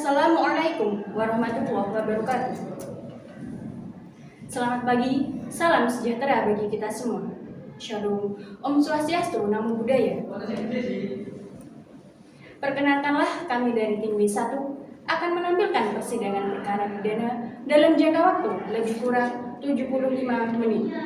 Assalamualaikum warahmatullahi wabarakatuh. Selamat pagi, salam sejahtera bagi kita semua. Shalom, Om Swastiastu, Namo Buddhaya. Perkenalkanlah, kami dari tim B1 akan menampilkan persidangan perkara pidana dalam jangka waktu lebih kurang 75 menit.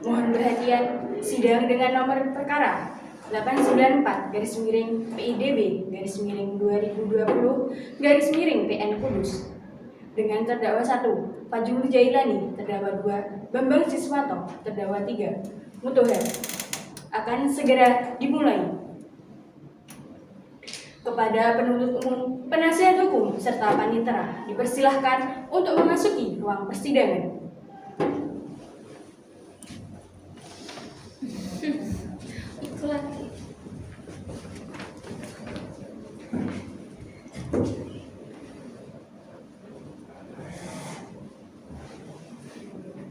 Mohon perhatian, sidang dengan nomor perkara 894/PIDB/2020/PN Kudus dengan terdakwa 1 Fajrul Jailani, terdakwa 2 Bambang Siswanto, terdakwa 3 Mutoher akan segera dimulai. Kepada penuntut umum, penasihat hukum, serta panitera dipersilahkan untuk memasuki ruang persidangan.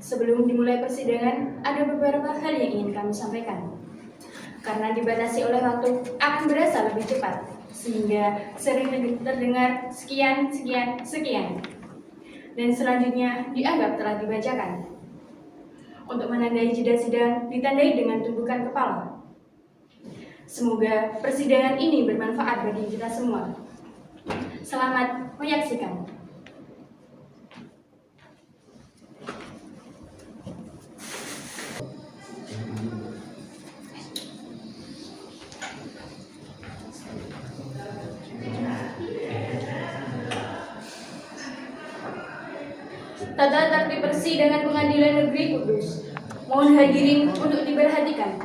Sebelum dimulai persidangan, ada beberapa hal yang ingin kami sampaikan. Karena dibatasi oleh waktu, akan berasa lebih cepat, sehingga sering terdengar sekian. Dan selanjutnya dianggap telah dibacakan. Untuk menandai jeda sidang, ditandai dengan tundukkan kepala. Semoga persidangan ini bermanfaat bagi kita semua. Selamat menyaksikan. Tata tertib persidangan Pengadilan Negeri Kudus. Mohon hadirin untuk diperhatikan.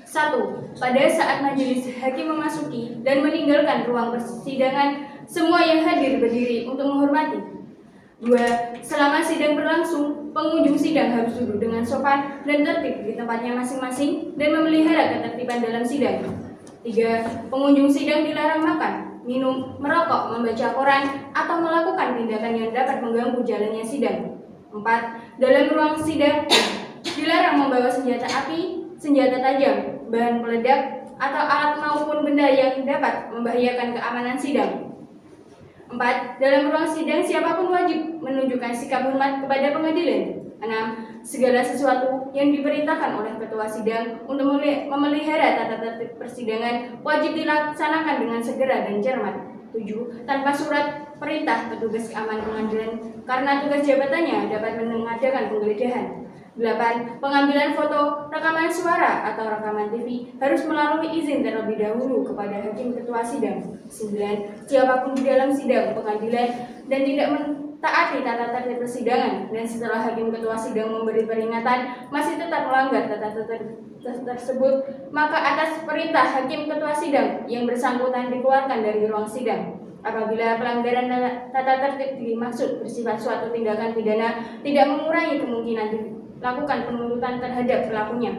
1. Pada saat majelis hakim memasuki dan meninggalkan ruang persidangan, semua yang hadir berdiri untuk menghormati. 2. Selama sidang berlangsung, pengunjung sidang harus duduk dengan sopan dan tertib di tempatnya masing-masing dan memelihara ketertiban dalam sidang. 3. Pengunjung sidang dilarang makan, minum, merokok, membaca koran, atau melakukan tindakan yang dapat mengganggu jalannya sidang. 4. Dalam ruang sidang dilarang membawa senjata api, senjata tajam, bahan peledak, atau alat maupun benda yang dapat membahayakan keamanan sidang. 4. Dalam ruang sidang siapapun wajib menunjukkan sikap hormat kepada pengadilan. 6. Segala sesuatu yang diperintahkan oleh ketua sidang untuk memelihara tata tertib persidangan wajib dilaksanakan dengan segera dan cermat. 7. Tanpa surat perintah petugas keamanan pengadilan karena tugas jabatannya dapat mengadakan penggeledahan. 8. Pengambilan foto, rekaman suara, atau rekaman TV harus melalui izin terlebih dahulu kepada hakim ketua sidang. 9. Siapapun di dalam sidang pengadilan dan tidak mentaati tata tertib persidangan dan setelah hakim ketua sidang memberi peringatan masih tetap melanggar tata tertib tersebut, maka atas perintah hakim ketua sidang yang bersangkutan dikeluarkan dari ruang sidang. Apabila pelanggaran tata tertib dimaksud bersifat suatu tindakan pidana, tidak mengurangi kemungkinan dilakukan penuntutan terhadap pelakunya.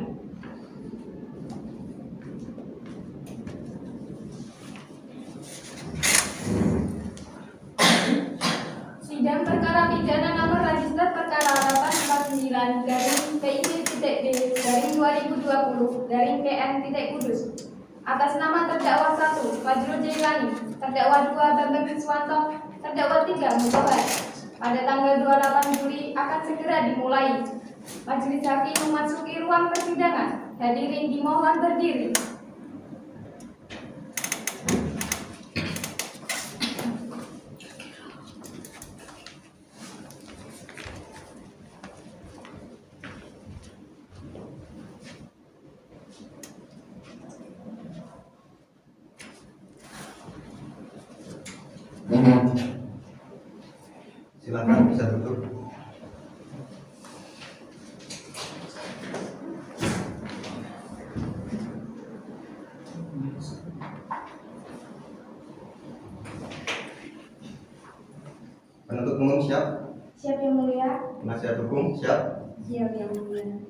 Sidang perkara pidana nomor register perkara 849/PID-2020/PN atas nama terdakwa 1 Fajrul Jailani, terdakwa 2 Bambang Siswanto, terdakwa 3 Mutoher pada tanggal 28 Juli akan segera dimulai. Majelis hakim memasuki ruang persidangan. Hadirin dimohon berdiri. Silakan bisa duduk. Penuntut umum siap? Siap yang mulia. Penasihat hukum siap? Siap yang mulia.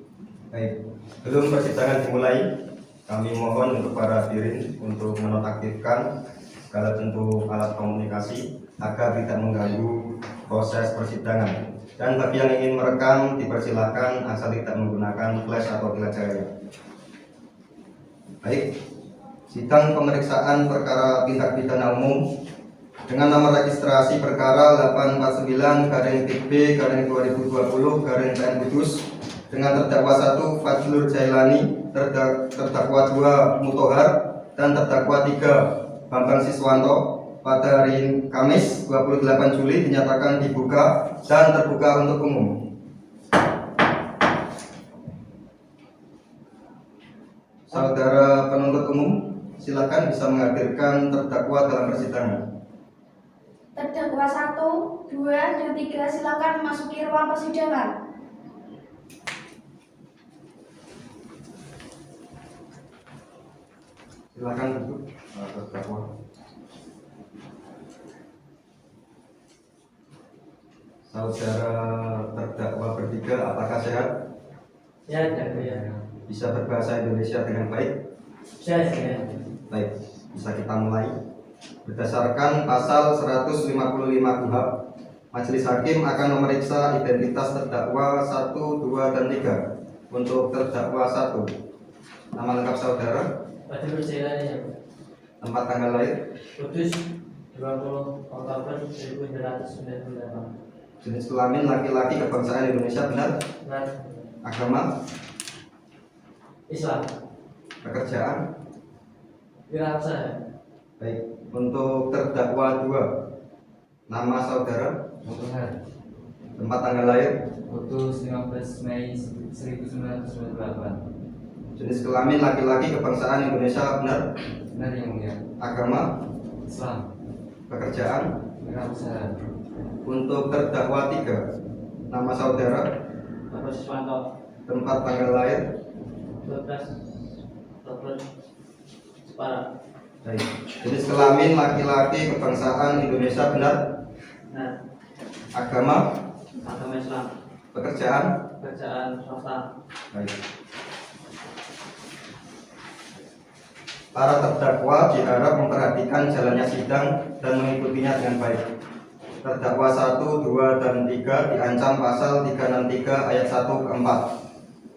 Baik, sebelum persidangan dimulai, kami mohon untuk para hadirin untuk menonaktifkan segala bentuk alat komunikasi agar tidak mengganggu proses persidangan. Dan bagi yang ingin merekam dipersilakan asal tidak menggunakan flash atau pila cahaya. Baik, Sidang pemeriksaan perkara tindak pidana umum dengan nomor registrasi perkara 849-B-2020 Kudus dengan terdakwa 1 Fajrul Jailani, terdakwa 2 Mutohar, dan terdakwa 3 Bambang Siswanto pada hari Kamis 28 Juli dinyatakan dibuka dan terbuka untuk umum. Saudara penuntut umum, silakan bisa menghadirkan terdakwa dalam persidangan. Terdakwa 1, 2, dan 3 silakan memasuki ruang persidangan. Silakan duduk, terdakwa. Saudara terdakwa bertiga, apakah sehat? Sehat ya. Bisa berbahasa Indonesia dengan baik? Sehat ya. Baik, bisa kita mulai. Berdasarkan pasal 155 KUHP, Majelis Hakim akan memeriksa identitas terdakwa 1, 2, dan 3. Untuk terdakwa 1, nama lengkap saudara, Fajrul Jailani ya. tempat tanggal lahir, Kudus 20 Oktober 1998. jenis kelamin laki-laki, kebangsaan Indonesia, benar? Benar. Agama, Islam. pekerjaan. Wirausaha. Baik, untuk terdakwa 2, nama saudara, Mutohar, tempat tanggal lahir, Kudus 15 Mei 1998. jenis kelamin laki-laki, kebangsaan Indonesia, benar? Benar yang mulia. Agama, Islam, pekerjaan. wirausaha. Untuk terdakwa 3, nama saudara, Bapak Siswanto. tempat tanggal lahir. 12 Oktober Jepara. Baik. Jenis kelamin laki-laki, kebangsaan Indonesia, benar? Benar. Agama, Agama Islam. pekerjaan. Kerjaan swasta. Baik. Para terdakwa diharap memperhatikan jalannya sidang dan mengikutinya dengan baik. Terdakwa 1, 2, dan 3 diancam pasal 363 ayat 1 ke 4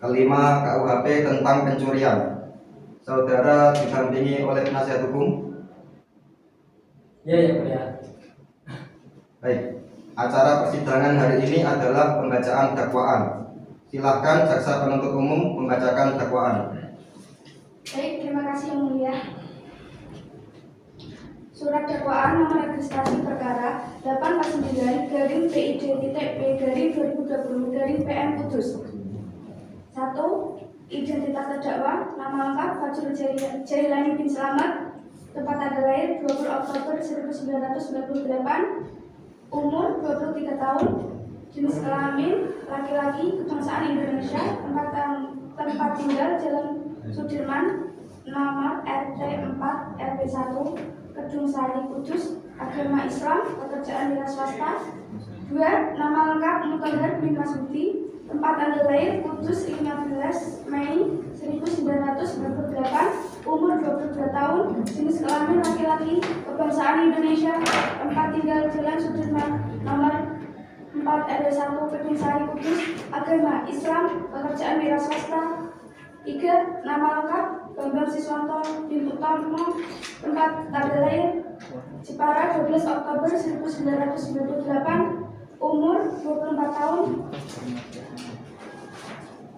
kelima KUHP tentang pencurian. Saudara didampingi oleh penasihat hukum. Ya yang mulia. Baik, acara persidangan hari ini adalah pembacaan dakwaan. Silahkan jaksa penuntut umum membacakan dakwaan. Baik, terima kasih Yang Mulia. Surat dakwaan nomor registrasi perkara 849-PID-P-2020-PM Kudus. 1. Identitas terdakwa, nama lengkap Fajrul Jailani bin Slamet, tempat tanggal lahir 20 Oktober 1998, umur 23 tahun, jenis kelamin laki-laki, kebangsaan Indonesia, tempat tinggal Jalan Sudirman, nomor RT 4 RW 1, Kedung Sari, Kudus, agama Islam, pekerjaan wira swasta. 2. Nama lengkap Mutohar bin Masudi, tempat tanggal lahir Kudus 15 Mei 1998, umur 22 tahun, jenis kelamin laki-laki, kebangsaan Indonesia, tempat tinggal Jalan Sudirman, nomor 4 RW 1, Kedung Sari, Kudus, agama Islam, pekerjaan wira swasta. 3. Nama lengkap Bambang Siswanto bin Utomo, tempat tanggal lahir Jepara 12 Oktober 1998, umur 24 tahun,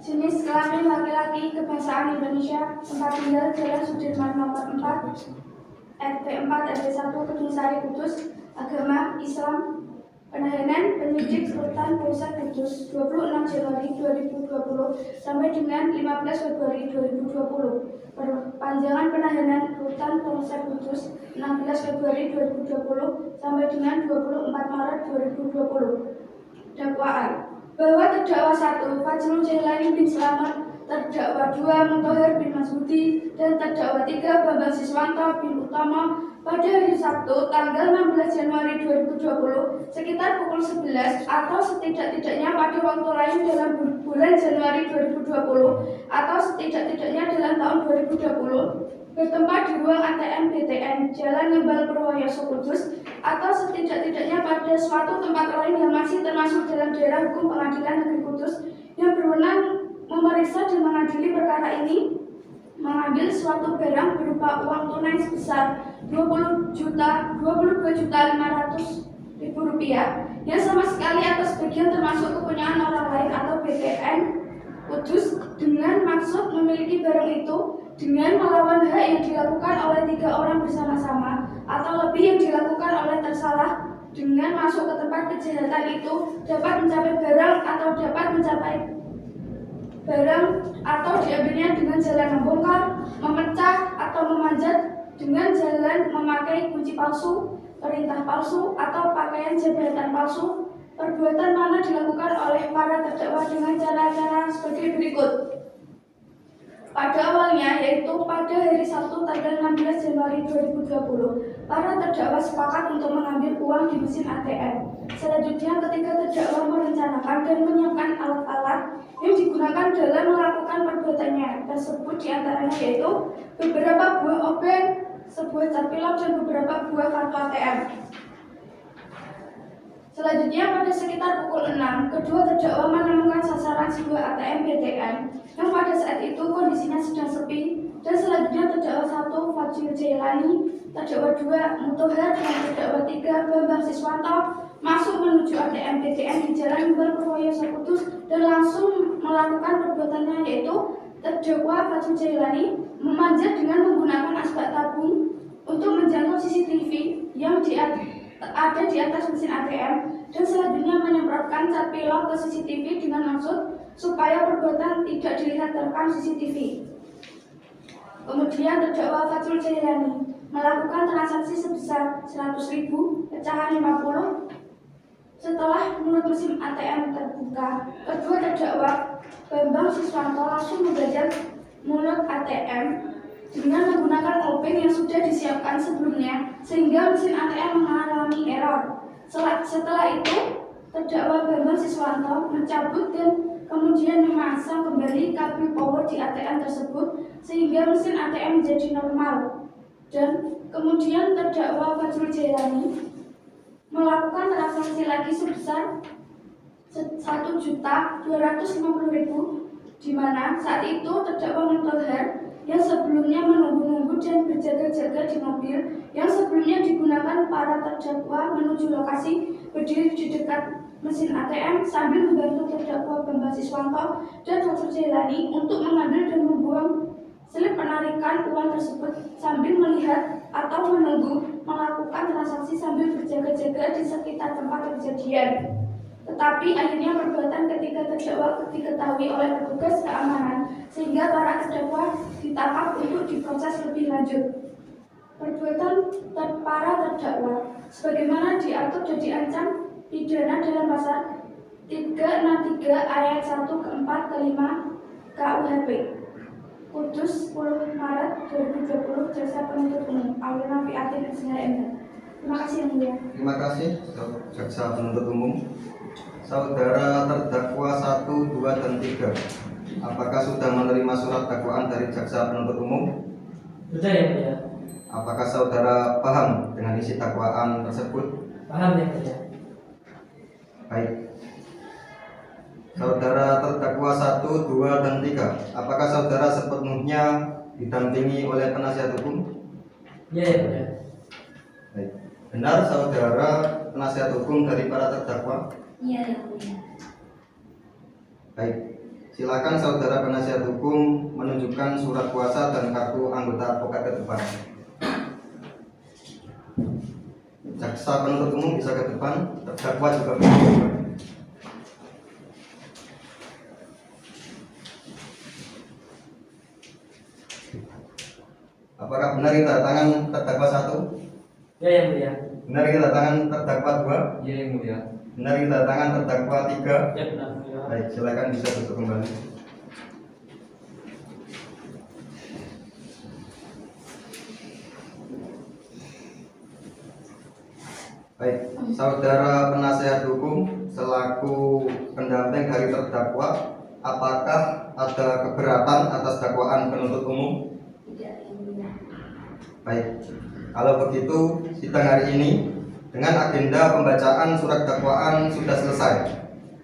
jenis kelamin laki-laki, kebangsaan Indonesia, tempat tinggal Jalan Sudirman nomor 4 RT 4 RW 1 Kedung Sari, Kudus, agama Islam. Penahanan penyidik Rutan Polsek Kudus 26 Januari 2020 sampai dengan 15 Februari 2020. Perpanjangan penahanan Rutan Polsek Kudus 16 Februari 2020 sampai dengan 24 Maret 2020. Dakwaan bahwa terdakwa 1 Fajrul Jailani bin Slamet, terdakwa 2 Mutohar bin Masudi, dan terdakwa 3 Bambang Siswanto bin Utomo pada hari Sabtu tanggal 16 Januari 2020 sekitar pukul 11 atau setidak-tidaknya pada waktu lain dalam bulan Januari 2020 atau setidak-tidaknya dalam tahun 2020 bertempat di ruang ATM BTN Jalan Ngembal Purwoyoso, Kudus, atau setidak-tidaknya pada suatu tempat lain yang masih termasuk dalam daerah hukum Pengadilan Negeri Kudus yang berwenang memeriksa dan mengadili perkara ini, mengambil suatu barang berupa uang tunai sebesar 22.500.000 rupiah yang sama sekali atas bagian termasuk kepunyaan orang lain atau BTN Kudus dengan maksud memiliki barang itu dengan melawan hak yang dilakukan oleh 3 orang bersama-sama atau lebih yang dilakukan oleh tersalah dengan masuk ke tempat kejahatan itu dapat mencapai barang atau dapat mencapai barang atau diambilnya dengan jalan membongkar, memecah atau memanjat dengan jalan memakai kunci palsu, perintah palsu atau pakaian jabatan palsu. Perbuatan mana dilakukan oleh para terdakwa dengan cara-cara sebagai berikut. Pada awalnya, yaitu pada hari Sabtu tanggal 16 Januari 2020, para terdakwa sepakat untuk mengambil uang di mesin ATM. Selanjutnya, ketika terdakwa merencanakan dan menyiapkan alat-alat yang digunakan dalam melakukan perbuatannya tersebut, diantaranya yaitu beberapa buah obeng, sebuah cat pilok, dan beberapa buah kartu ATM. Selanjutnya, pada sekitar pukul 6, kedua terdakwa menemukan sasaran sebuah ATM BTN yang pada saat itu kondisinya sedang sepi, dan selanjutnya terdakwa 1 Fajrul Jailani, terdakwa 2 Mutohar, dan terdakwa 3 Bambang Siswanto masuk menuju ATM BTN di Jalan Purwoyo Kudus dan langsung melakukan perbuatannya, yaitu terdakwa Fajrul Jailani memanjat dengan menggunakan asbak tabung untuk menjangkau CCTV yang ada di atas mesin ATM dan selanjutnya menyemprotkan cat pilok ke CCTV dengan maksud supaya perbuatan tidak dilihat terekam CCTV. Kemudian terdakwa Fajrul Jailani melakukan transaksi sebesar 100.000 pecahan 50 setelah mulut mesin ATM terbuka. Kedua terdakwa Bambang Siswanto langsung membajak mulut ATM dengan menggunakan obeng yang sudah disiapkan sebelumnya sehingga mesin ATM mengalami error. Setelah itu, terdakwa Bambang Siswanto mencabut dan kemudian memasang kembali kabel power di ATM tersebut sehingga mesin ATM menjadi normal. Dan kemudian terdakwa Fajrul Jailani melakukan transaksi lagi sebesar 1.250.000, di mana saat itu terdakwa Mutohar yang sebelumnya menunggu-nunggu dan berjaga-jaga di mobil yang sebelumnya digunakan para terdakwa menuju lokasi, berdiri di dekat mesin ATM sambil membantu terdakwa Bambang Siswanto dan Fajrul Jailani untuk mengambil dan membuang slip penarikan uang tersebut sambil melihat atau menunggu melakukan transaksi sambil berjaga-jaga di sekitar tempat kejadian. Tetapi akhirnya perbuatan ketiga terdakwa diketahui oleh petugas keamanan sehingga para terdakwa ditangkap untuk diproses lebih lanjut. Perbuatan para terdakwa sebagaimana diatur dan diancam pidana dalam pasal 363 ayat 1 ke 4 ke 5 KUHP. Kudus 10 Maret 2020, Jaksa Penuntut Umum Aulina Fiatin SHMH. Terima kasih yang mulia. Terima kasih Jaksa Penuntut Umum. Saudara terdakwa 1, 2, dan 3, apakah sudah menerima surat dakwaan dari Jaksa Penuntut Umum? Sudah ya mulia. Apakah saudara paham dengan isi dakwaan tersebut? Paham ya mulia. Baik. Saudara terdakwa 1, 2, dan 3, apakah saudara sepenuhnya didampingi oleh penasihat hukum? Iya ya mulia. Baik. Benar saudara penasihat hukum dari para terdakwa? Iya, yang mulia. Baik. Silakan saudara penasihat hukum menunjukkan surat kuasa dan kartu anggota advokat ke depan. Jaksa penuntut umum bisa ke depan, terdakwa juga bisa ke depan. Apakah benar ini tanda tangan terdakwa 1? Ya yang mulia. Benar ini tanda tangan terdakwa 2? Iya yang mulia. Benar ini tanda tangan terdakwa 3? Ya benar mulia. Baik, silakan bisa duduk kembali. Baik, saudara penasihat hukum selaku pendamping dari terdakwa, apakah ada keberatan atas dakwaan penuntut umum? Tidak, yang mulia. Baik, kalau begitu sidang hari ini dengan agenda pembacaan surat dakwaan sudah selesai.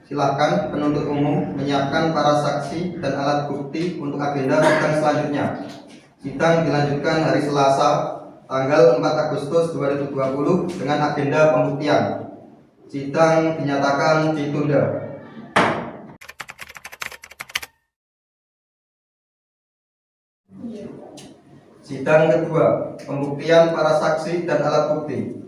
Silakan penuntut umum menyiapkan para saksi dan alat bukti untuk agenda sidang selanjutnya. Sidang dilanjutkan hari Selasa, tanggal 4 Agustus 2020 dengan agenda pembuktian. Sidang dinyatakan ditunda. Sidang kedua, pembuktian para saksi dan alat bukti.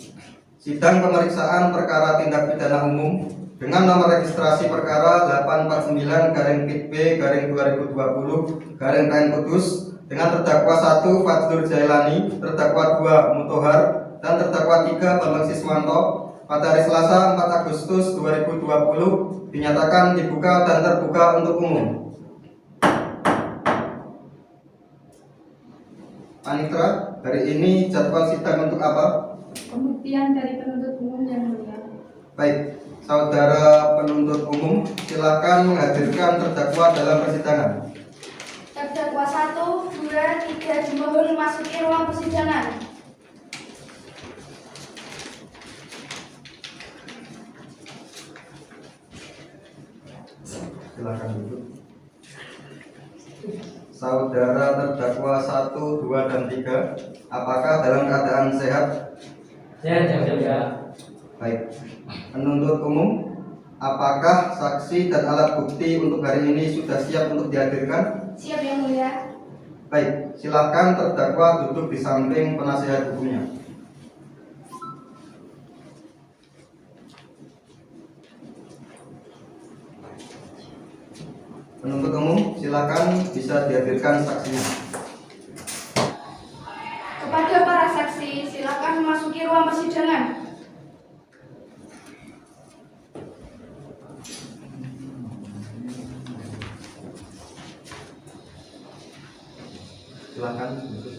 Sidang pemeriksaan perkara tindak pidana umum dengan nomor registrasi perkara 849-PIT-2020-KN Kudus dengan terdakwa 1 Fadlur Jailani, terdakwa 2 Mutohar, dan terdakwa 3 Bambang Siswanto pada hari Selasa 4 Agustus 2020 dinyatakan dibuka dan terbuka untuk umum. Panitra, hari ini jadwal sidang untuk apa? Pembuktian dari penuntut umum yang mulia. Baik, saudara penuntut umum, silakan menghadirkan terdakwa dalam persidangan. Terdakwa 1, 2, 3 dimohon memasuki ruang persidangan. Silakan duduk. Saudara terdakwa 1, 2, dan 3, apakah dalam keadaan sehat? Sehat yang mulia. Baik. Penuntut umum, apakah saksi dan alat bukti untuk hari ini sudah siap untuk dihadirkan? Siap yang mulia. Baik, silakan terdakwa duduk di samping penasihat hukumnya. Penuntut umum, silakan bisa dihadirkan saksinya. Kepada para saksi, silakan memasuki ruang persidangan. Silakan duduk.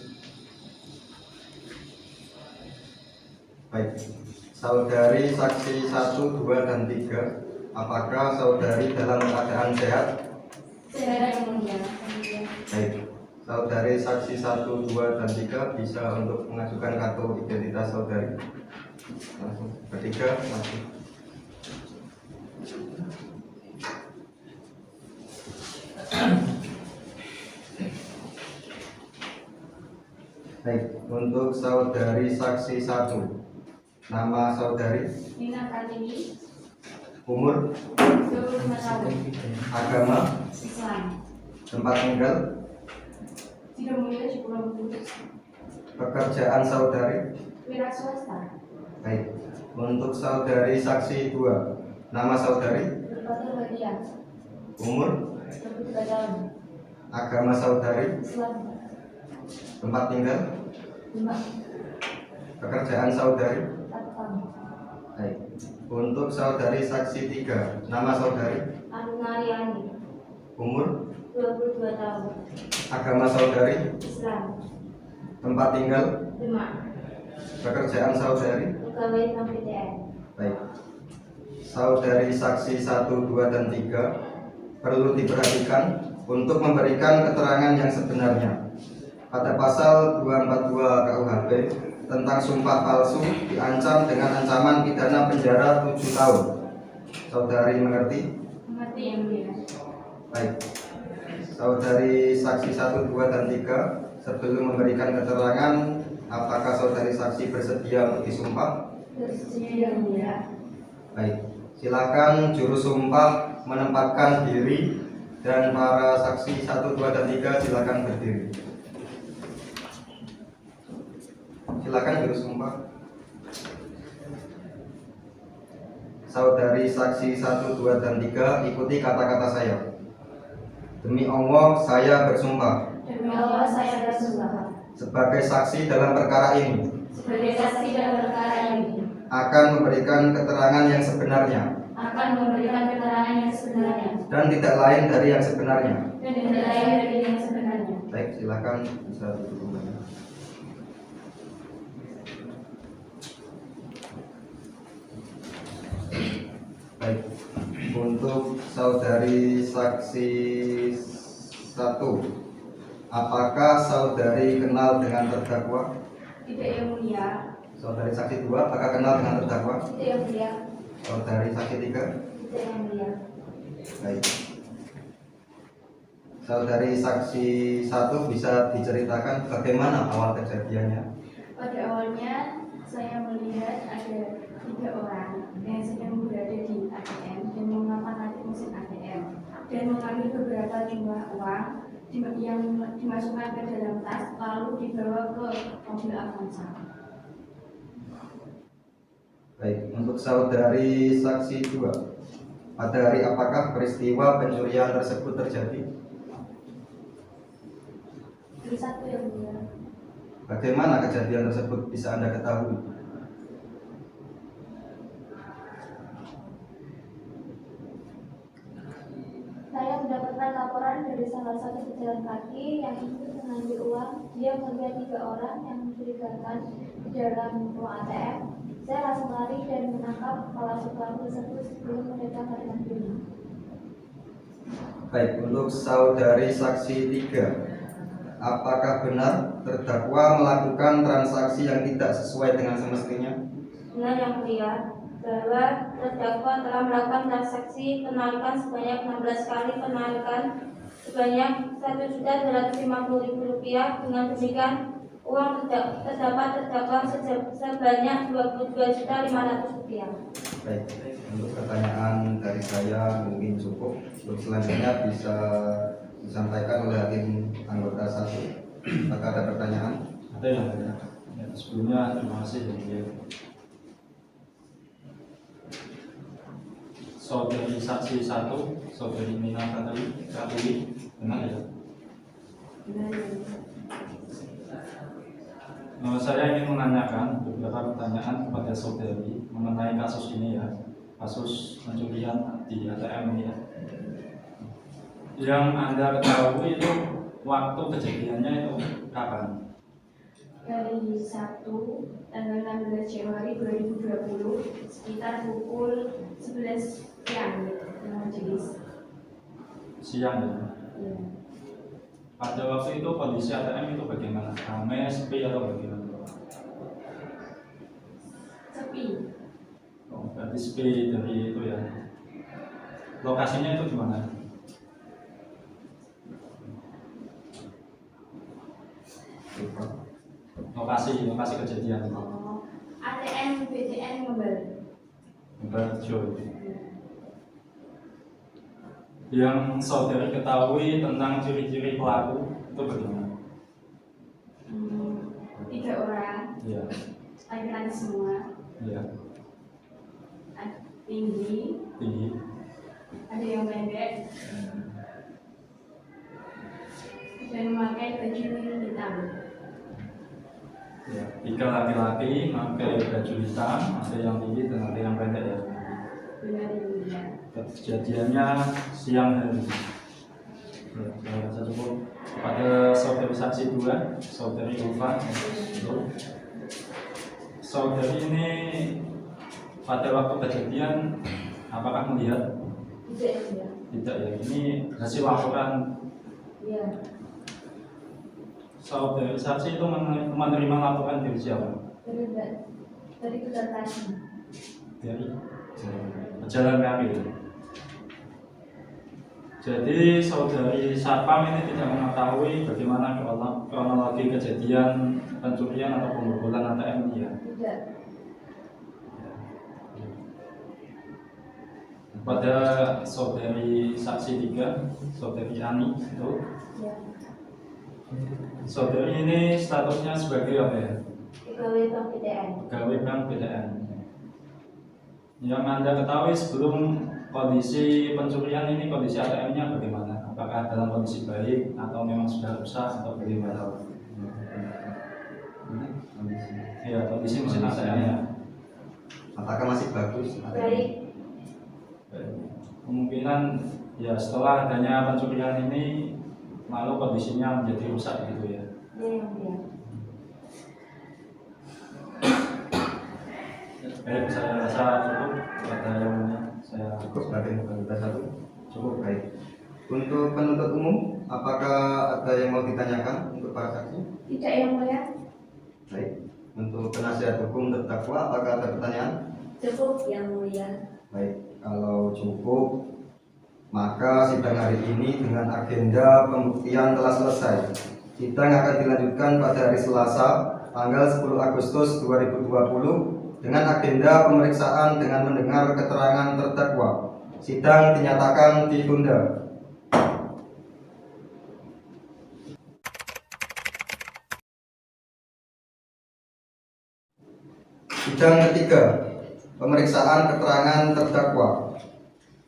Baik, saudari saksi 1, 2, dan 3, apakah saudari dalam keadaan sehat? Sehat yang mulia. Baik, saudari saksi 1, 2, dan 3 bisa untuk mengajukan kartu identitas saudari. Langsung, ketiga, langsung. Baik, untuk saudari saksi 1, nama saudari, Nina Kartini, umur, 25 tahun, agama, Islam. tempat tinggal, Tidak mulia di Pulau Kudus. pekerjaan saudari. Wira swasta. Baik, untuk saudari saksi 2, nama saudari, Berpatur Badian, umur, 23 tahun, agama saudari, Islam. tempat tinggal, 5 pekerjaan saudari. tahun. Baik, untuk saudari saksi 3, nama saudari, Anu Mariani, umur, 22 tahun, agama saudari, Islam. tempat tinggal, 5 pekerjaan saudari. pegawai bank BTN. Baik, saudari saksi 1, 2, dan 3 perlu diperhatikan untuk memberikan keterangan yang sebenarnya. Pada pasal 242 KUHP tentang sumpah palsu diancam dengan ancaman pidana penjara 7 tahun. Saudari mengerti? Mengerti yang mulia. Baik. Saudari saksi 1, 2, dan 3 sebelum memberikan keterangan, apakah saudari saksi bersedia untuk disumpah? Bersedia yang mulia. Baik, silakan juru sumpah menempatkan diri dan para saksi 1, 2, dan 3 silakan berdiri. Silakan juru sumpah. Saudari saksi 1, 2, dan 3 ikuti kata-kata saya. Demi Allah saya bersumpah Demi Allah saya bersumpah sebagai saksi dalam perkara ini sebagai saksi dalam perkara ini akan memberikan keterangan yang sebenarnya akan memberikan keterangan yang sebenarnya dan tidak lain dari yang sebenarnya. dan tidak lain dari yang sebenarnya. Baik, silakan bisa duduk kembali. Baik, untuk saudari saksi 1, apakah saudari kenal dengan terdakwa? Tidak yang mulia. Saudari saksi 2, apakah kenal dengan terdakwa? Tidak yang mulia. Saudari saksi 3? Tidak yang mulia. Baik. Saudari saksi 1 bisa diceritakan bagaimana awal kejadiannya? Pada awalnya saya melihat ada 3 orang yang sedang berada di ATM dan mengotak-atik mesin ATM dan mengambil beberapa jumlah uang yang dimasukkan ke dalam tas lalu dibawa ke mobil Avanza. Baik, untuk saudari saksi 2, pada hari apakah peristiwa pencurian tersebut terjadi? Hari Sabtu yang mulia. Bagaimana kejadian tersebut bisa Anda ketahui? Saya mendapatkan laporan dari salah satu pejalan kaki yang ingin mengambil uang. Dia melihat 3 orang yang mencurigakan di dalam ruang ATM. Saya langsung lari dan menangkap salah satu pelaku tersebut sebelum mereka melarikan diri. Baik, untuk saudari saksi 3, apakah benar terdakwa melakukan transaksi yang tidak sesuai dengan semestinya? Benar yang mulia, bahwa terdakwa telah melakukan transaksi penarikan sebanyak 16 kali penarikan sebanyak Rp1.250.000. Dengan demikian, uang terdapat terdakwa sebanyak Rp22.500.000. Baik, untuk pertanyaan dari saya mungkin cukup. Untuk selanjutnya bisa disampaikan oleh hakim anggota 1. Apakah ada pertanyaan? Ada yang mulia. Ya, sebelumnya terima kasih yang mulia. Saudari saksi 1, saudari Mina Katui, benar ya? Benar yang mulia. Saya ingin menanyakan beberapa pertanyaan kepada saudari mengenai kasus ini ya, kasus pencurian di ATM ini ya. Yang Anda ketahui itu waktu kejadiannya itu kapan? Hari Sabtu tanggal 16 Januari 2020 sekitar pukul 11 siang di majelis. Siang ya. Ya. Pada waktu itu kondisi ATM itu bagaimana? Ramai, sepi atau bagaimana? Sepi. Oh, berarti sepi dari itu ya. Lokasinya itu di mana? Lokasi kejadian itu. Oh, ATM BTN Member. Berjo. Yang saudari ketahui tentang ciri-ciri pelaku itu bagaimana? 3 orang, Iya, laki-laki semua, iya, tinggi, tinggi. ada yang pendek, dan memakai baju hitam. Ya, 3 laki-laki pakai baju hitam, ada yang tinggi dan ada yang pendek ya. Benar yang mulia. Kejadiannya siang hari. Ya, saya rasa cukup. Pada saudari saksi 2, saudari Ulfa. Saudari ini pada waktu kejadian apakah melihat? Tidak yang mulia. Tidak ya. Ini hasil laporan. Iya. Saudari saksi itu menerima laporan dari siapa? Dari pejalan kaki. Dari pejalan kaki. Jadi saudari Satpam ini tidak mengetahui bagaimana kronologi kejadian pencurian atau pembobolan ATM dia. Tidak. Pada saudari saksi 3, saudari Ani itu, Ya. saudari ini statusnya sebagai apa ya? Pegawai Bank BTN. Pegawai Bank BTN. Yang Anda ketahui sebelum kondisi pencurian ini, kondisi ATM-nya bagaimana? Apakah dalam kondisi baik atau memang sudah rusak atau bagaimana? Ya, kondisi mesin ATM-nya. Apakah masih bagus? Baik. Kemungkinan ya setelah adanya pencurian ini lalu kondisinya menjadi rusak gitu ya. Ya yang mulia. Baik, saya rasa cukup pada yang ini. Saya Cukup sebagai anggota 1. cukup. Baik. Untuk penuntut umum, apakah ada yang mau ditanyakan untuk para saksi? Tidak yang mulia. Baik. Untuk penasihat hukum terdakwa, apakah ada pertanyaan? Cukup yang mulia. Baik. Kalau cukup, Maka sidang hari ini dengan agenda pembuktian telah selesai. Sidang akan dilanjutkan pada hari Selasa, tanggal 10 Agustus 2020 dengan agenda pemeriksaan dengan mendengar keterangan terdakwa. Sidang dinyatakan ditunda. Sidang ketiga, pemeriksaan keterangan terdakwa.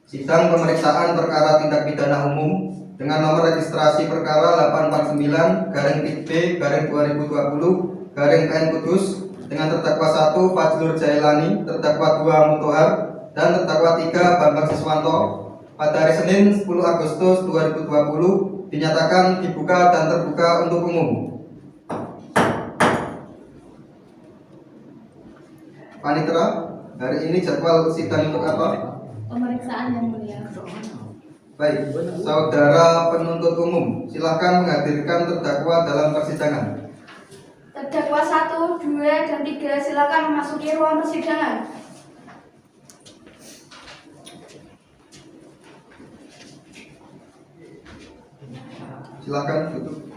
Sidang pemeriksaan perkara tindak pidana umum dengan nomor registrasi perkara 849-B/2020-PN Kudus dengan terdakwa 1 Fajrul Jailani, terdakwa 2 Mutohar, dan terdakwa 3 Bambang Siswanto pada hari Senin 10 Agustus 2020 dinyatakan dibuka dan terbuka untuk umum. Panitera, hari ini jadwal sidang untuk apa? Pemeriksaan yang mulia. Baik, saudara penuntut umum, silakan menghadirkan terdakwa dalam persidangan. Terdakwa 1, 2, dan 3 silakan memasuki ruang persidangan. Silakan duduk.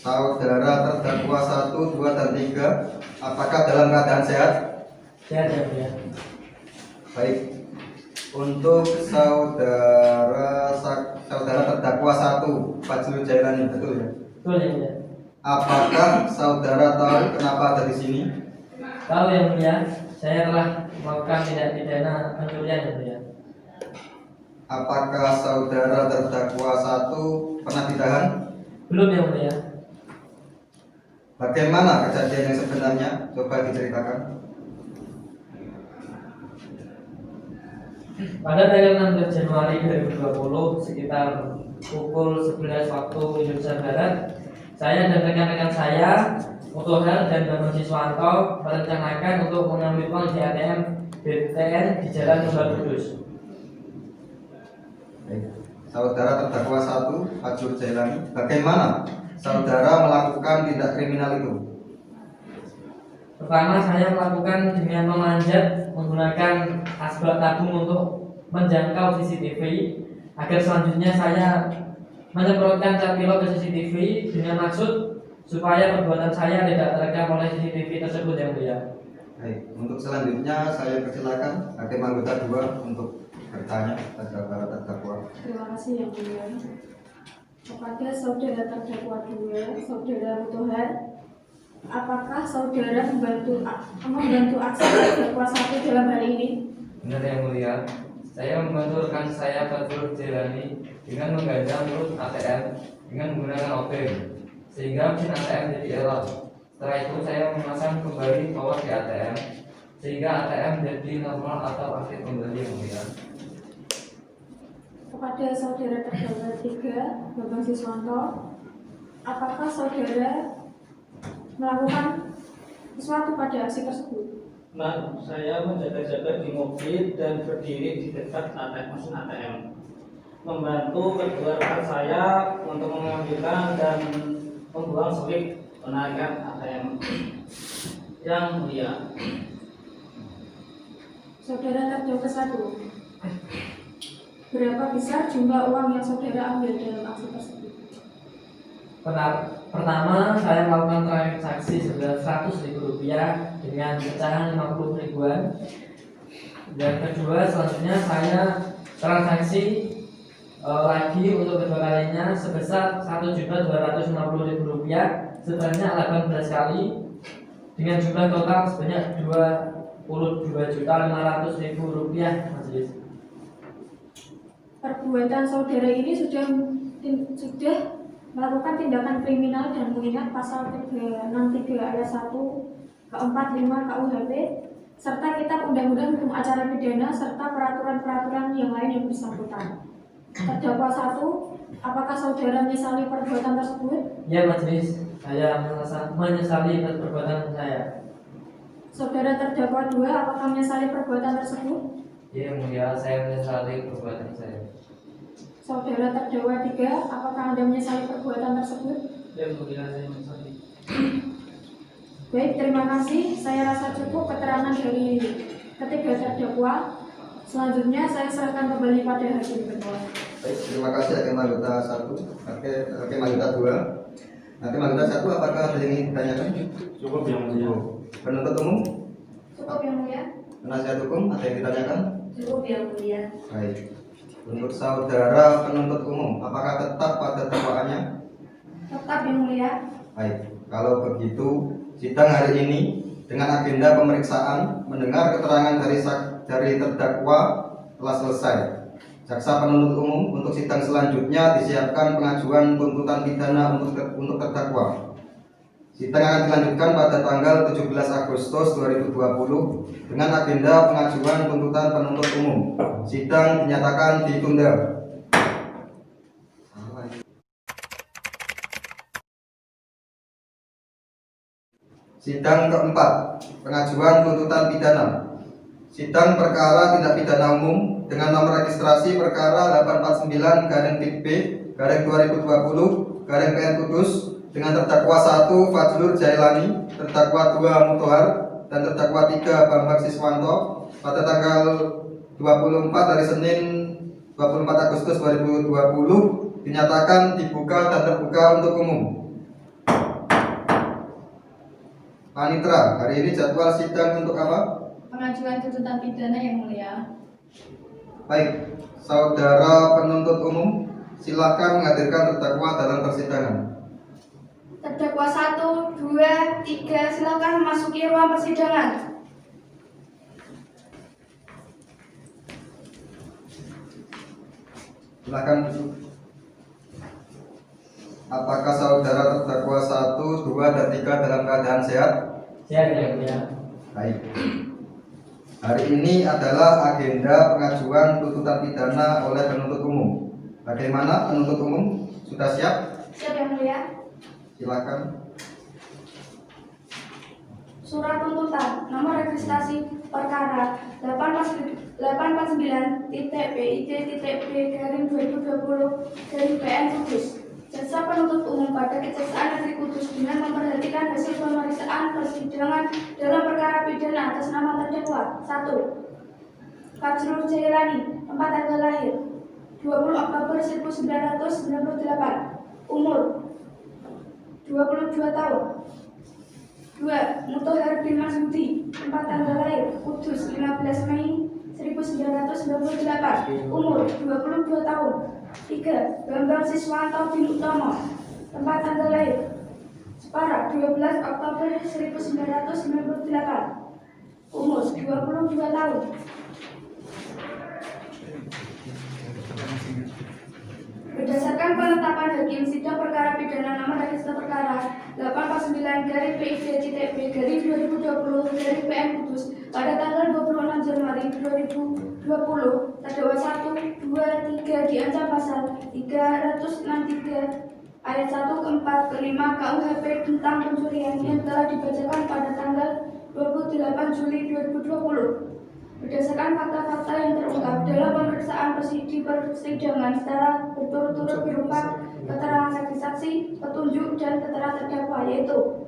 Saudara terdakwa 1, 2, dan 3, apakah dalam keadaan sehat? Sehat yang mulia. Baik. Untuk saudara terdakwa 1 Fajrul Jailani, betul ya? Betul yang mulia. Apakah saudara tahu kenapa ada di sini? Tahu yang mulia, saya telah melakukan tindak pidana pencurian yang mulia. Apakah saudara terdakwa 1 pernah ditahan? Belum yang mulia. Bagaimana kejadian yang sebenarnya? Coba diceritakan. Pada tanggal 16 Januari 2020 sekitar pukul 11 waktu Indonesia Barat, saya dan rekan-rekan saya, Mutohar dan Bambang Siswanto merencanakan untuk mengambil uang di ATM BTN di Jalan Kembar Kudus. Saudara terdakwa 1 Fajrul Jailani, bagaimana saudara melakukan tindak kriminal itu? Pertama, saya melakukan dengan memanjat menggunakan asbak tabung untuk menjangkau CCTV agar selanjutnya saya menyemprotkan cat pilok ke CCTV dengan maksud supaya perbuatan saya tidak terekam oleh CCTV tersebut yang mulia. Baik, untuk selanjutnya saya persilakan hakim anggota 2 untuk bertanya pada para terdakwa. Terima kasih yang mulia. Kepada saudara terdakwa 2, saudara Mutohar, apakah saudara membantu aksi terdakwa 1 dalam hal ini? Benar yang mulia, saya membantu rekan saya Fajrul Jailani dengan menggajah mulut ATM dengan menggunakan obeng sehingga mesin ATM jadi error. Setelah itu saya memasang kembali power di ATM sehingga ATM jadi normal atau aktif kembali yang mulia. Kepada saudara terdakwa 3, Bambang Siswanto, apakah saudara melakukan sesuatu pada aksi tersebut? Nah, saya menjaga-jaga di mobil dan berdiri di dekat mesin ATM, membantu kedua rekan saya untuk mengambilkan dan membuang slip penarikan ATM. Yang mulia, Saudara terdakwa 1, berapa besar jumlah uang yang saudara ambil dalam aksi tersebut? Pertama, saya melakukan transaksi sebesar Rp100.000 dengan pecahan 50 ribuan. Dan kedua, selanjutnya saya transaksi lagi untuk kedua kalinya sebesar Rp1.250.000 sebanyak 18 kali dengan jumlah total sebanyak Rp22.500.000 majelis. Perbuatan saudara ini sudah melakukan tindakan kriminal dan mengingat pasal 363 ayat 1 ke 45 KUHP serta kitab undang-undang hukum acara pidana serta peraturan-peraturan yang lain yang bersangkutan. Terdakwa 1, apakah saudara menyesali perbuatan tersebut? Ya majelis, saya menyesali atas perbuatan saya. Saudara terdakwa 2, apakah menyesali perbuatan tersebut? Ya mulia, saya menyesali perbuatan saya. Saudara terdakwa 3, apakah Anda menyesali perbuatan tersebut? yang mulia saya menyesali. Baik, terima kasih. Saya rasa cukup keterangan dari ketiga terdakwa. Selanjutnya saya serahkan kembali pada hakim ketua. Baik, terima kasih Hakim Anggota 1. Hakim Anggota 2. Hakim Anggota 1, apakah ada yang ingin ditanyakan? Cukup yang mulia. Penuntut umum, Cukup yang mulia. penasihat hukum, ada yang ditanyakan? Cukup yang mulia. Baik. Untuk saudara penuntut umum, apakah tetap pada dakwaannya? Tetap yang mulia. Baik. Kalau begitu, sidang hari ini dengan agenda pemeriksaan mendengar keterangan dari terdakwa telah selesai. Jaksa penuntut umum untuk sidang selanjutnya disiapkan pengajuan tuntutan pidana untuk terdakwa. Sidang akan dilanjutkan pada tanggal 17 Agustus 2020 dengan agenda pengajuan tuntutan penuntut umum. Sidang dinyatakan ditunda. Sidang keempat, pengajuan tuntutan pidana. Sidang perkara tindak pidana umum dengan nomor registrasi perkara 849-BP-2020-PN Kudus dengan terdakwa 1 Fajrul Jailani, terdakwa 2 Mutohar, dan terdakwa 3 Bambang Siswanto pada tanggal 24 hari Senin 24 Agustus 2020 dinyatakan dibuka dan terbuka untuk umum. Panitra, hari ini jadwal sidang untuk apa? Pengajuan tuntutan pidana yang mulia. Baik, saudara penuntut umum, silakan menghadirkan terdakwa dalam persidangan. Terdakwa 1, 2, 3, silakan memasuki ruang persidangan. Silakan duduk. Apakah saudara terdakwa 1, 2, dan 3 dalam keadaan sehat? Sehat yang mulia. Baik. Hari ini adalah agenda pengajuan tuntutan pidana oleh penuntut umum. Bagaimana penuntut umum? Sudah siap? Siap yang mulia. Silakan. Surat tuntutan nomor registrasi perkara 889.PID.B/2020-PN Kudus. Jaksa penuntut umum pada Kejaksaan Negeri Kudus dengan memperhatikan hasil pemeriksaan persidangan dalam perkara pidana atas nama terdakwa 1. Fajrul Jailani, tempat tanggal lahir 20 Oktober 1998, umur 22 tahun. 2. Mutohar bin Masudi, tempat tanggal lahir Kudus 15 Mei 1998, umur 22 tahun. 3. Bambang Siswanto bin Utomo, tempat tanggal lahir Jepara 12 Oktober 1998, umur 22 tahun. Berdasarkan penetapan hakim sidang perkara pidana nomor register perkara 849-PID.B/2020-PN Kudus pada tanggal 26 Januari 2020, terdakwa 1, 2, 3 diancam pasal 363 ayat 1 ke 4 ke 5 KUHP tentang pencurian yang telah dibacakan pada tanggal 28 Juli 2020. Berdasarkan fakta-fakta yang terungkap dalam pemeriksaan di persidangan secara berturut-turut berupa keterangan saksi-saksi, petunjuk, dan keterangan terdakwa, yaitu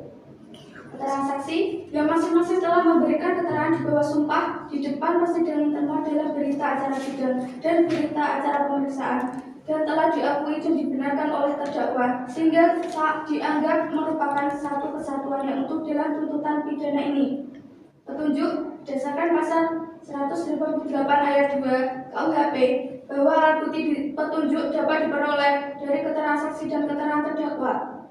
keterangan saksi yang masing-masing telah memberikan keterangan di bawah sumpah di depan persidangan termuat dalam berita acara sidang dan berita acara pemeriksaan dan telah diakui dan dibenarkan oleh terdakwa sehingga dianggap merupakan satu kesatuan yang utuh dalam tuntutan pidana ini. Petunjuk berdasarkan pasal 158 ayat 2 KUHP bahwa alat bukti petunjuk dapat diperoleh dari keterangan saksi dan keterangan terdakwa.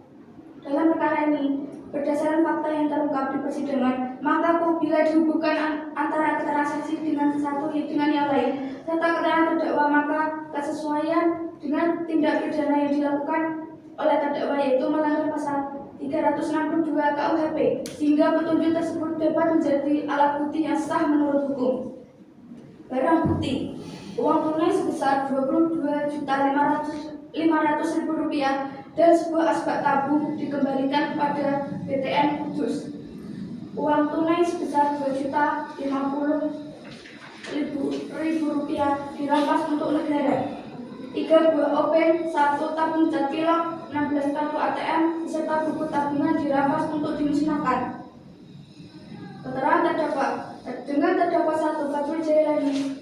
Dalam perkara ini, berdasarkan fakta yang terungkap di persidangan, maka apabila dihubungkan antara keterangan saksi dengan satu dengan yang lain serta keterangan terdakwa, maka kesesuaian dengan tindak pidana yang dilakukan oleh terdakwa yaitu melanggar pasal 362 KUHP sehingga petunjuk tersebut dapat menjadi alat bukti yang sah menurut hukum. Barang bukti uang tunai sebesar Rp22.500.000 dan sebuah asbak tabung dikembalikan kepada BTN Kudus. Uang tunai sebesar Rp2.050.000 dirampas untuk negara. 3 buah open, 1 tabung cat pilok, 16 kartu ATM, beserta buku tabungan dirampas untuk dimusnahkan. Keterangan terdakwa dengan terdakwa 1 Fajrul Jailani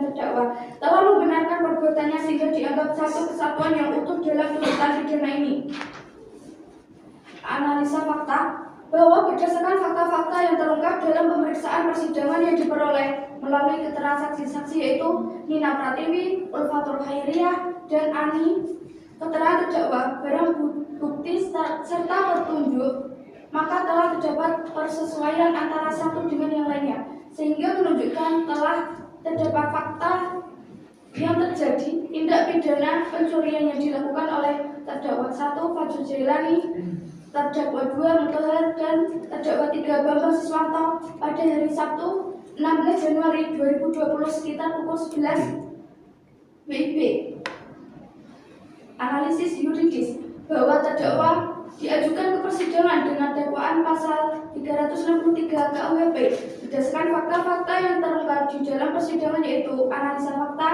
terdakwa telah membenarkan perbuatannya sehingga dianggap satu kesatuan yang utuh dalam tuntutan pidana ini. Analisa fakta bahwa berdasarkan fakta-fakta yang terungkap dalam pemeriksaan persidangan yang diperoleh melalui keterangan saksi-saksi yaitu Nina Pratiwi, Ulfatul Khairiyah, dan Ani, keterangan terdakwa, barang bukti serta petunjuk, maka telah terdapat persesuaian antara satu dengan yang lainnya, sehingga menunjukkan telah terdapat fakta yang terjadi tindak pidana pencurian yang dilakukan oleh terdakwa 1 Fajrul Jailani, terdakwa 2 Mutahar, dan terdakwa 3 Bambang Siswanto pada hari Sabtu 16 Januari 2020 sekitar pukul 11 WIB. Analisis yuridis bahwa terdakwa diajukan ke persidangan dengan dakwaan pasal 363 KUHP berdasarkan fakta-fakta yang terungkap di dalam persidangan, yaitu analisa fakta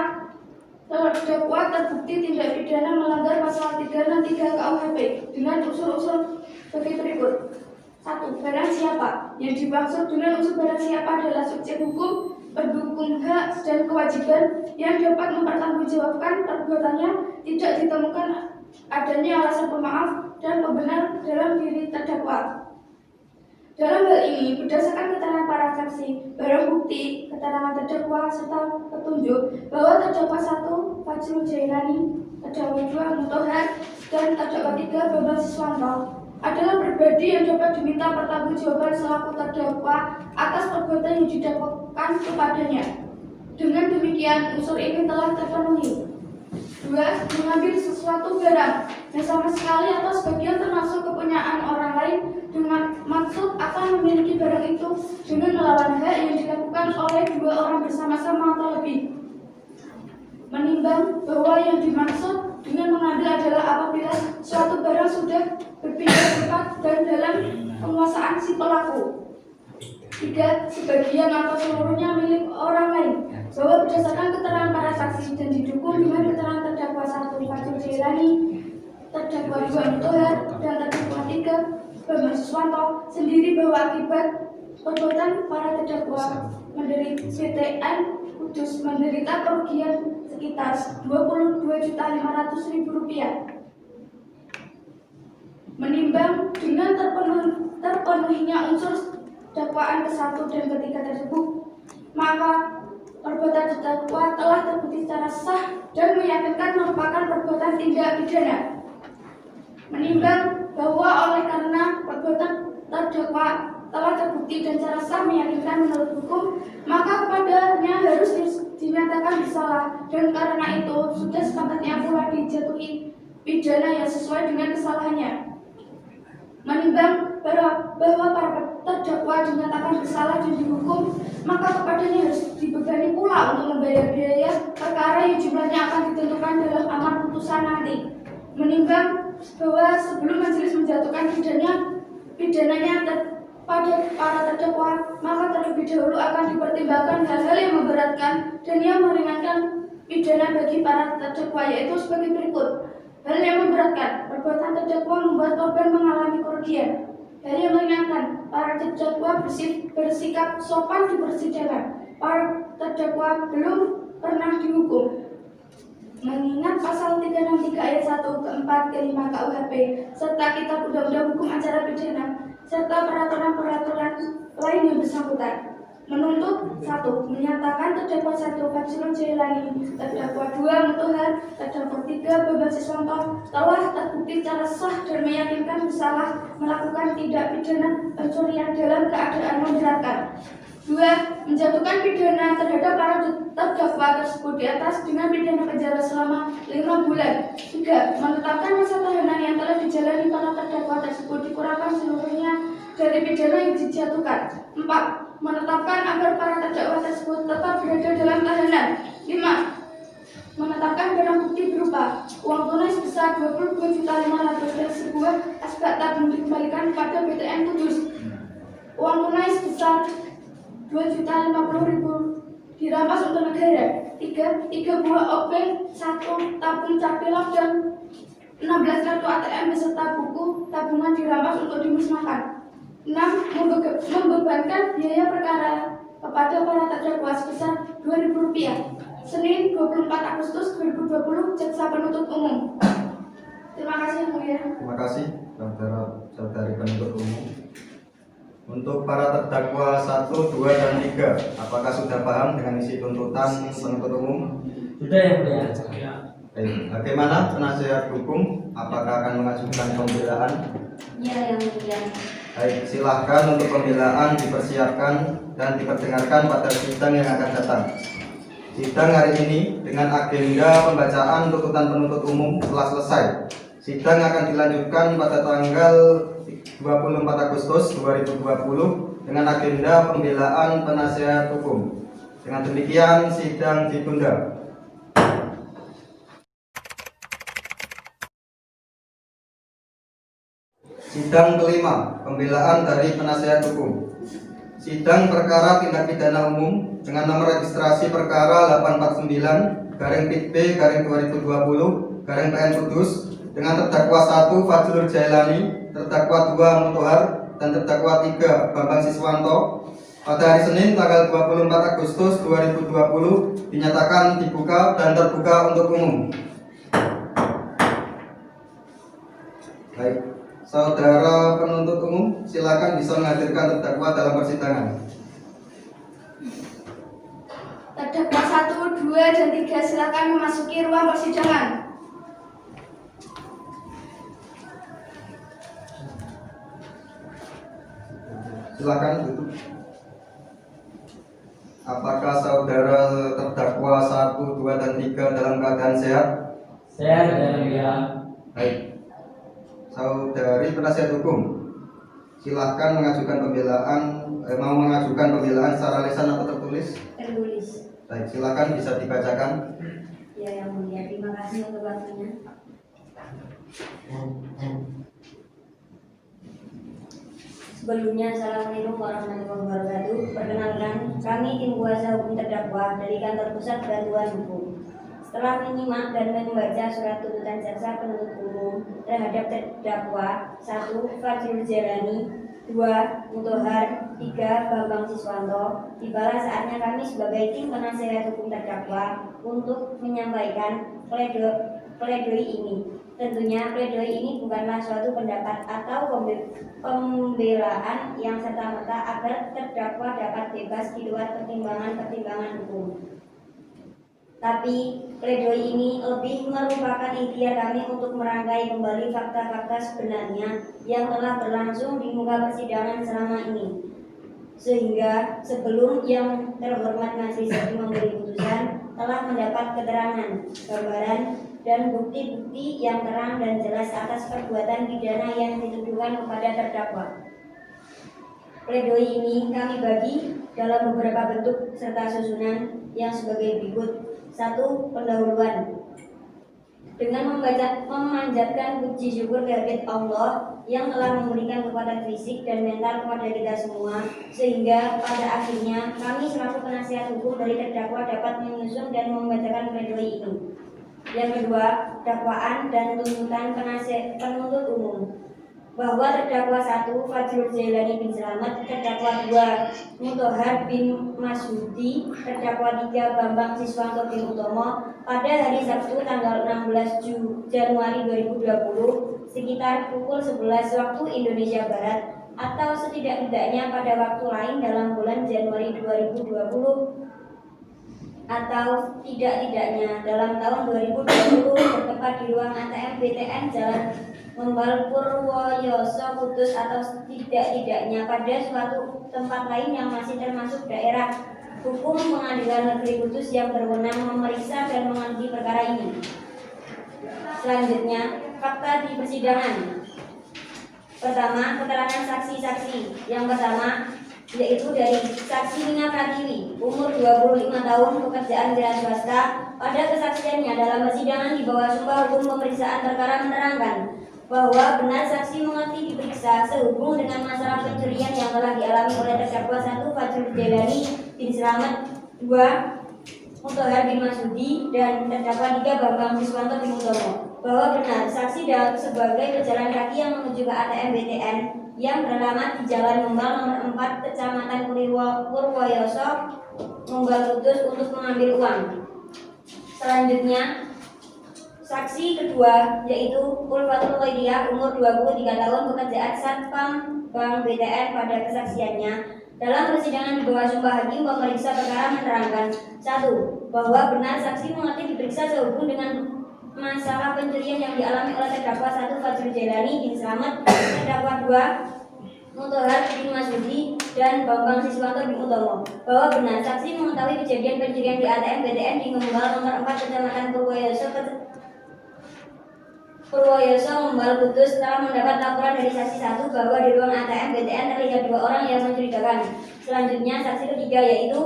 terdakwa terbukti tindak pidana melanggar pasal 363 KUHP dengan unsur-unsur sebagai berikut. 1. Barang siapa. Yang dimaksud dengan unsur barang siapa adalah subjek hukum, pendukung hak dan kewajiban yang dapat mempertanggungjawabkan perbuatannya, tidak ditemukan adanya alasan pemaaf dan pembenar dalam diri terdakwa. Dalam hal ini, berdasarkan keterangan para saksi, barang bukti, keterangan terdakwa, serta petunjuk bahwa terdakwa 1 Fajrul Jailani, terdakwa 2 Mutahar, dan terdakwa 3 Bambang Siswanto adalah pribadi yang dapat diminta pertanggungjawaban selaku terdakwa atas perbuatan yang didakwakan kepadanya. Dengan demikian, unsur ini telah terpenuhi. 2. Mengambil sesuatu barang yang sama sekali atau sebagian termasuk kepunyaan orang lain dengan maksud akan memiliki barang itu dengan melawan hak yang dilakukan oleh 2 orang bersama-sama atau lebih. Menimbang bahwa yang dimaksud dengan mengambil adalah apabila suatu barang sudah berpindah tempat dan dalam penguasaan si pelaku. 3. Sebagian atau seluruhnya milik orang lain. Bahwa berdasarkan keterangan para saksi dan didukung dengan keterangan terdakwa 1 Fajrul Jailani, terdakwa 2 Mutahar, dan terdakwa 3 Bambang Siswanto sendiri bahwa akibat perbuatan para terdakwa PTN Kudus menderita kerugian sekitar Rp22.500.000. Menimbang dengan terpenuhinya unsur dakwaan ke-1 dan ke-3 tersebut, maka perbuatan terdakwa telah terbukti secara sah dan meyakinkan merupakan perbuatan tindak pidana. Menimbang bahwa oleh karena perbuatan terdakwa telah terbukti dan secara sah meyakinkan menurut hukum, maka kepadanya harus dinyatakan bersalah, dan karena itu sudah sepatutnya pula dijatuhi pidana yang sesuai dengan kesalahannya. Menimbang bahwa para terdakwa dinyatakan bersalah dan dihukum, maka kepadanya harus dibebani pula untuk membayar biaya perkara yang jumlahnya akan ditentukan dalam amar putusan nanti. Menimbang bahwa sebelum majelis menjatuhkan pidananya pada para terdakwa, maka terlebih dahulu akan dipertimbangkan hal-hal yang memberatkan dan yang meringankan pidana bagi para terdakwa, yaitu sebagai berikut. Hal yang memberatkan, perbuatan terdakwa membuat korban mengalami kerugian. Hal yang meringankan, para terdakwa bersikap sopan di persidangan. Para terdakwa belum pernah dihukum. Mengingat pasal 363 ayat 1, ke-4, ke-5 KUHP serta Kitab Undang-Undang Hukum Acara Pidana serta peraturan-peraturan lain yang bersangkutan. Menuntut 1. Menyatakan terdakwa 1 Fajrul Jailani, terdakwa 2 Mutahar, terdakwa 3 Bambang Siswanto telah terbukti secara sah dan meyakinkan bersalah melakukan tindak pidana pencurian dalam keadaan memberatkan. 2. Menjatuhkan pidana terhadap para terdakwa tersebut di atas dengan pidana penjara selama 5 bulan. 3. Menetapkan masa tahanan yang telah dijalani para terdakwa tersebut dikurangkan seluruhnya dari pidana yang dijatuhkan. 4. Menetapkan agar para terdakwa tersebut tetap berada dalam tahanan. 5. Menetapkan barang bukti berupa uang tunai sebesar Rp22.500.000 dan sebuah asbak tabung dikembalikan kepada PTN Kudus. Uang tunai sebesar Rp2.050.000 dirampas untuk negara. 3 buah obeng, 1 tabung capilok dan 16 kartu ATM beserta buku tabungan dirampas untuk dimusnahkan. 6. Membebankan biaya perkara kepada para terdakwa sebesar Rp2.000. Senin 24 Agustus 2020, Jaksa Penuntut Umum. Terima kasih Yang Mulia. Terima kasih saudara-saudari penuntut umum. Untuk para terdakwa 1, 2, dan 3, apakah sudah paham dengan isi tuntutan penuntut umum? Sudah Yang Mulia. Ya. Baik, bagaimana penasihat hukum? Apakah akan mengajukan pembelaan? Ya Yang Mulia. Baik, silahkan untuk pembelaan dipersiapkan dan diperdengarkan pada sidang yang akan datang. Sidang hari ini dengan agenda pembacaan tuntutan penuntut umum telah selesai. Sidang akan dilanjutkan pada tanggal 24 Agustus 2020 dengan agenda pembelaan penasihat hukum. Dengan demikian sidang ditunda. Sidang kelima, pembelaan dari penasihat hukum. Sidang perkara tindak pidana umum dengan nomor registrasi perkara 849-PIB-2020-PN Kudus dengan terdakwa 1 Fajrul Jailani, terdakwa 2 Mutohar, dan terdakwa 3 Bambang Siswanto pada hari Senin tanggal 24 Agustus 2020 dinyatakan dibuka dan terbuka untuk umum. Baik, saudara penuntut umum silakan bisa menghadirkan terdakwa dalam persidangan. Terdakwa 1, 2, dan 3 silakan memasuki ruang persidangan. Silakan duduk. Apakah saudara terdakwa 1, 2, dan 3 dalam keadaan sehat? Sehat Yang Mulia. Baik. Saudari penasihat hukum, silahkan mengajukan pembelaan, mau mengajukan pembelaan secara lisan atau tertulis? Tertulis. Baik, silakan bisa dibacakan. Ya Yang Mulia, terima kasih untuk waktunya. Sebelumnya, Assalamualaikum warahmatullahi wabarakatuh. Perkenalkan, kami tim kuasa hukum terdakwa dari Kantor Pusat Bantuan Hukum. Setelah menyimak dan membaca surat tuntutan jaksa penuntut umum terhadap terdakwa 1 Fajrul Jailani, 2 Mutohar, 3 Bambang Siswanto, tibalah saatnya kami sebagai tim penasehat hukum terdakwa untuk menyampaikan pledoi ini. Tentunya pledoi ini bukanlah suatu pendapat atau pembelaan yang serta-merta agar terdakwa dapat bebas di luar pertimbangan-pertimbangan hukum. Tapi pledoi ini lebih merupakan ikhtiar kami untuk merangkai kembali fakta-fakta sebenarnya yang telah berlangsung di muka persidangan selama ini. Sehingga sebelum yang terhormat majelis hakim memberi putusan telah mendapat keterangan, gambaran, dan bukti-bukti yang terang dan jelas atas perbuatan pidana yang dituduhkan kepada terdakwa. Pledoi ini kami bagi dalam beberapa bentuk serta susunan yang sebagai berikut. 1. Pendahuluan. Dengan memanjatkan puji syukur kehadirat Allah yang telah memberikan kekuatan fisik dan mental kepada kita semua, sehingga pada akhirnya kami selaku penasihat hukum dari terdakwa dapat menyusun dan membacakan pledoi ini. Yang kedua, dakwaan dan tuntutan penuntut umum. Bahwa terdakwa 1 Fajrul Jailani bin Slamet, terdakwa 2 Mutohar bin Masyudi, terdakwa 3 Bambang Siswanto bin Utomo pada hari Sabtu tanggal 16 Januari 2020 sekitar pukul 11 waktu Indonesia Barat atau setidak-tidaknya pada waktu lain dalam bulan Januari 2020 atau tidak-tidaknya dalam tahun 2020 bertempat di ruang ATM BTN Jalan Membal Purwoyoso Kudus atau tidak-tidaknya pada suatu tempat lain yang masih termasuk daerah hukum Pengadilan Negeri Kudus yang berwenang memeriksa dan mengadili perkara ini. Selanjutnya, fakta di persidangan. Pertama, keterangan saksi-saksi. Yang pertama, yaitu dari saksi Nina Pratiwi, umur 25 tahun, pekerjaan wira swasta. Pada kesaksiannya dalam persidangan di bawah sumpah hukum pemeriksaan perkara menerangkan bahwa benar saksi mengerti diperiksa sehubung dengan masalah pencurian yang telah dialami oleh terdakwa 1 Fajrul Jailani bin Slamet, 2 Mutohar bin Masyudi, dan terdakwa 3 Bambang Siswanto bin Utomo, bahwa benar saksi sebagai pejalan kaki yang menuju ke ATM BTN yang beralamat di Jalan Membal nomor 4 Kecamatan Purwoyoso, Membal Kudus untuk mengambil uang. Selanjutnya, saksi kedua yaitu Ulfatul Waidiyah umur 23 tahun pekerjaan Satpam Bank BTN. Pada kesaksiannya dalam persidangan di bawah sumpah hakim, pemeriksa perkara menerangkan: 1. Bahwa benar saksi mengerti diperiksa sehubung dengan masalah pencurian yang dialami oleh terdakwa 1 Fajrul Jailani bin Slamet, terdakwa 2 Mutahar bin Masudi dan Bambang Siswanto bin Utomo, bahwa benar saksi mengetahui kejadian pencurian di ATM BTN di Ngembal nomor 4 Kecamatan Purwoyoso, Ngembal, Kudus, setelah mendapat laporan dari saksi 1 bahwa di ruang ATM BTN terlihat 2 orang yang mencurigakan. Selanjutnya, saksi ketiga yaitu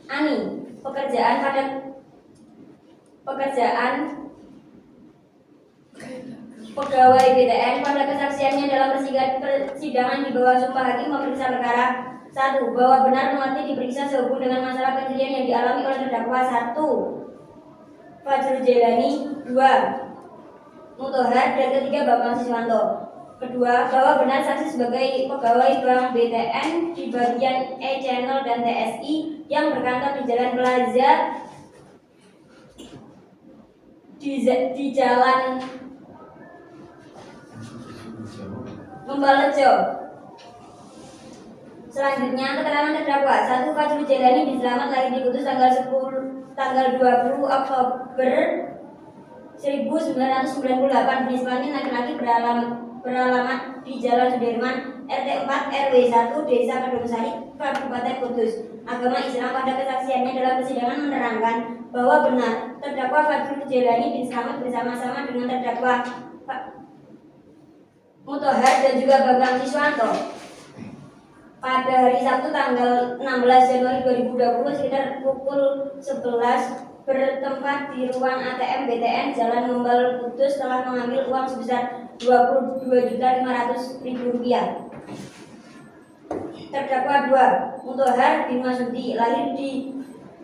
Ani, pekerjaan pegawai BTN. Pada kesaksiannya dalam persidangan di bawah sumpah hakim, memeriksa perkara 1. Bahwa benar mengerti diperiksa sehubung dengan masalah pencurian yang dialami oleh terdakwa 1 Fajrul Jailani, 2 Mutahar, dan ketiga Bambang Siswanto. Kedua, bahwa benar saksi sebagai pegawai Bank BTN di bagian E-Channel dan TSI yang berkantor di Jalan Plaza di Jalan Ngembalejo. Selanjutnya, keterangan terdakwa 1 Fajrul Jailani bin Slamet lahir di Kudus tanggal 20 Oktober 1998, jenis kelamin laki-laki, beralamat di Jalan Sudirman, RT 4 RW 1 Desa Kedungsari, Kabupaten Kudus. Agama Islam. Pada kesaksiannya dalam persidangan menerangkan bahwa benar terdakwa Fajrul Jailani bin Slamet bersama-sama dengan terdakwa Mutahar dan juga Bambang Siswanto pada hari Sabtu tanggal 16 Januari 2020 sekitar pukul 11 bertempat di ruang ATM BTN Jalan Ngembal, Kudus, telah mengambil uang sebesar Rp22.500.000. Terdakwa 2 Mutahar bin Masudi lahir di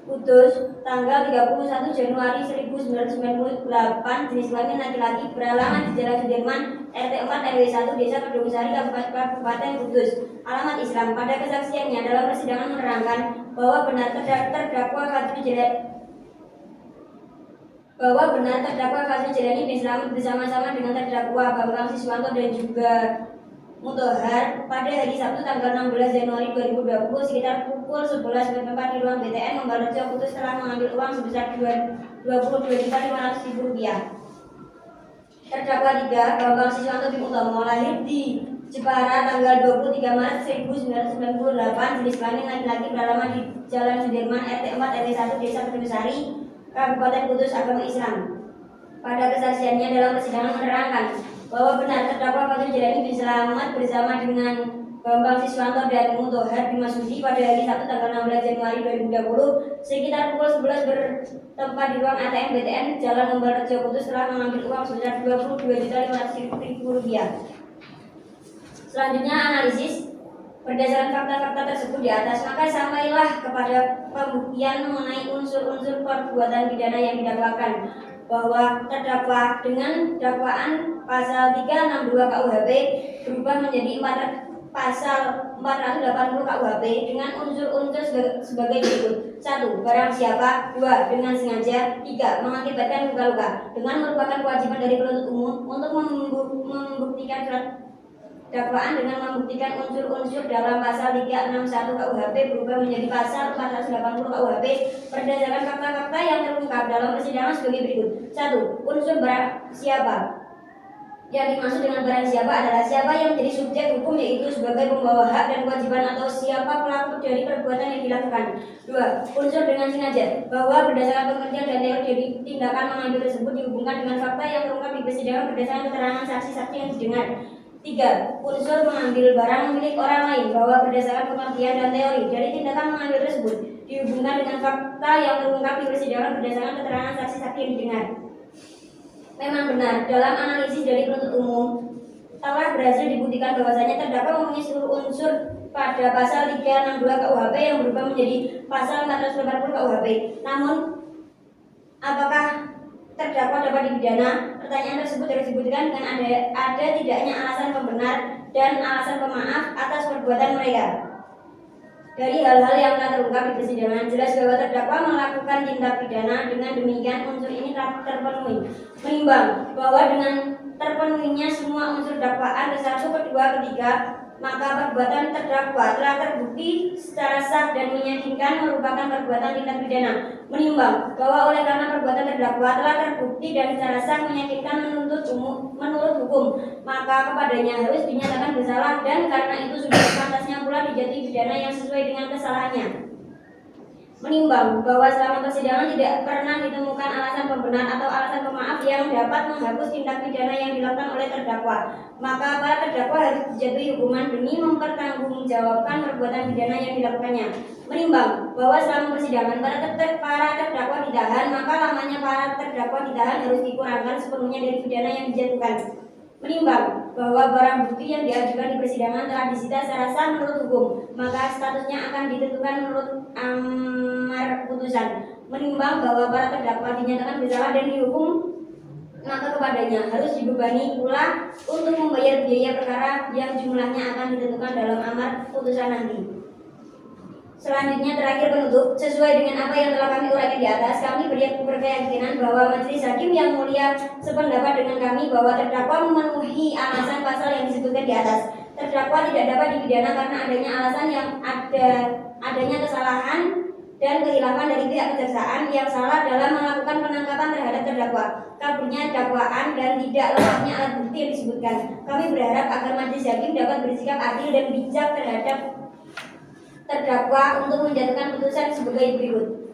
Kudus tanggal 31 Januari 1998, jenis kelamin laki-laki, beralamat di Jalan Sudirman, RT 4 RW 1 Desa Kedungsari, Kabupaten Kudus. Alamat Islam. Pada kesaksiannya dalam persidangan menerangkan bahwa benar terdakwa Fajrul Jailani bin Slamet bersama-sama dengan terdakwa Bambang Siswanto dan juga Mutahar pada hari Sabtu tanggal 16 Januari 2020 sekitar pukul 11 bertempat di ruang BTN Ngembalejo, Kudus, telah mengambil uang sebesar Rp22.500.000. Terdakwa 3 Bambang Siswanto bin Utomo lahir di Jepara tanggal 23 Maret 1998, jenis kelamin laki-laki, beralamat di Jalan Sudirman, RT 4 RW 1 Desa Kedungsari, Kabupaten Kudus. Agama Islam. Pada kesaksiannya dalam persidangan menerangkan bahwa benar terdakwa Fajrul Jailani bin Slamet bersama dengan Bambang Siswanto dan Mutahar bin Masudi pada hari Sabtu tanggal 16 Januari 2020 sekitar pukul 11 bertempat di ruang ATM BTN Jalan Ngembalejo, Kudus, telah mengambil uang sebesar Rp22.500.000. Selanjutnya, analisis. Berdasarkan fakta-fakta tersebut di atas, maka sampailah kepada pembuktian mengenai unsur-unsur perbuatan pidana yang didakwakan, bahwa terdakwa dengan dakwaan pasal 362 KUHP berubah menjadi pasal 480 KUHP dengan unsur-unsur sebagai berikut: 1. Barang siapa. 2. Dengan sengaja. 3. Mengakibatkan luka-luka. Dengan merupakan kewajiban dari penuntut umum untuk membuktikan surat dakwaan dengan membuktikan unsur-unsur dalam pasal 361 KUHP berubah menjadi pasal 480 KUHP berdasarkan fakta-fakta yang terungkap dalam persidangan sebagai berikut. 1. Unsur barang siapa. Yang dimaksud dengan barang siapa adalah siapa yang menjadi subjek hukum, yaitu sebagai pembawa hak dan kewajiban atau siapa pelaku dari perbuatan yang dilakukan. 2. Unsur dengan sengaja, bahwa berdasarkan pengertian dan teori dari tindakan mengambil tersebut dihubungkan dengan fakta yang terungkap di persidangan berdasarkan keterangan saksi-saksi yang didengar. 3. Unsur mengambil barang milik orang lain, bahwa berdasarkan pengertian dan teori dari tindakan mengambil tersebut dihubungkan dengan fakta yang terungkap di persidangan berdasarkan keterangan saksi-saksi yang didengar. Memang benar, dalam analisis dari penuntut umum telah berhasil dibuktikan bahwasanya terdakwa mempunyai seluruh unsur pada pasal 362 KUHP yang berubah menjadi pasal 480 KUHP. Namun, apakah terdakwa dapat dipidana? Pertanyaan tersebut harus dibuktikan dengan ada tidaknya alasan pembenar dan alasan pemaaf atas perbuatan mereka. Dari hal-hal yang telah terungkap di persidangan, jelas bahwa terdakwa melakukan tindak pidana. Dengan demikian unsur ini telah terpenuhi. Menimbang bahwa dengan terpenuhinya semua unsur dakwaan ke-1, ke-2, ke-3, maka perbuatan terdakwa telah terbukti secara sah dan meyakinkan merupakan perbuatan tindak pidana. Menimbang bahwa oleh karena perbuatan terdakwa telah terbukti dan secara sah meyakinkan menurut hukum, maka kepadanya harus dinyatakan bersalah, dan karena itu sudah sepantasnya pula dijatuhi pidana yang sesuai dengan kesalahannya. Menimbang bahwa selama persidangan tidak pernah ditemukan alasan pembenar atau alasan pemaaf yang dapat menghapus tindak pidana yang dilakukan oleh terdakwa, maka para terdakwa harus dijatuhi hukuman demi mempertanggungjawabkan perbuatan pidana yang dilakukannya. Menimbang bahwa selama persidangan para terdakwa ditahan, maka lamanya para terdakwa ditahan harus dikurangkan sepenuhnya dari pidana yang dijatuhkan. Menimbang bahwa barang bukti yang diajukan di persidangan telah disita secara sah menurut hukum, maka statusnya akan ditentukan menurut amar putusan. Menimbang bahwa para terdakwa dinyatakan bersalah dan dihukum, maka kepadanya harus dibebani pula untuk membayar biaya perkara yang jumlahnya akan ditentukan dalam amar putusan nanti. Selanjutnya, terakhir penutup, sesuai dengan apa yang telah kami uraikan di atas, kami berkeyakinan bahwa Majelis Hakim yang mulia sependapat dengan kami bahwa terdakwa memenuhi alasan pasal yang disebutkan di atas. Terdakwa tidak dapat dipidana karena adanya alasan yang adanya kesalahan dan kehilangan dari pihak kejaksaan yang salah dalam melakukan penangkapan terhadap terdakwa, kaburnya dakwaan, dan tidak lengkapnya alat bukti yang disebutkan. Kami berharap agar Majelis Hakim dapat bersikap adil dan bijak terhadap terdakwa untuk menjatuhkan putusan sebagai berikut.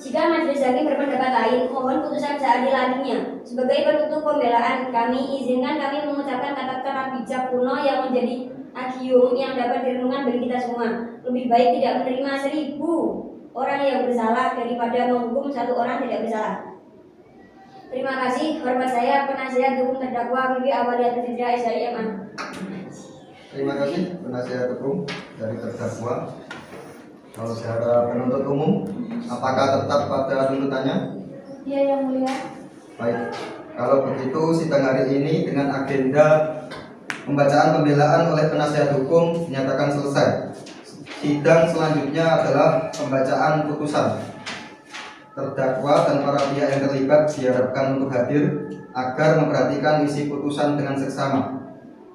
Jika Majelis Hakim berpendapat lain, mohon putusan seadil-adilnya. Sebagai penutup pembelaan kami, izinkan kami mengucapkan kata-kata bijak kuno yang menjadi agium yang dapat direnungkan bagi kita semua. Lebih baik tidak menerima 1000 orang yang bersalah daripada menghukum 1 orang tidak bersalah. Terima kasih. Hormat saya, penasihat hukum terdakwa Bibi Awaliyatul Fidra SIMA. Terima kasih penasihat hukum dari terdakwa. Kalau secara penuntut umum, apakah tetap pada tuntutannya? Iya, Yang Mulia. Baik, kalau begitu sidang hari ini dengan agenda pembacaan pembelaan oleh penasihat hukum dinyatakan selesai. Sidang selanjutnya adalah pembacaan putusan. Terdakwa dan para pihak yang terlibat diharapkan untuk hadir agar memperhatikan isi putusan dengan seksama.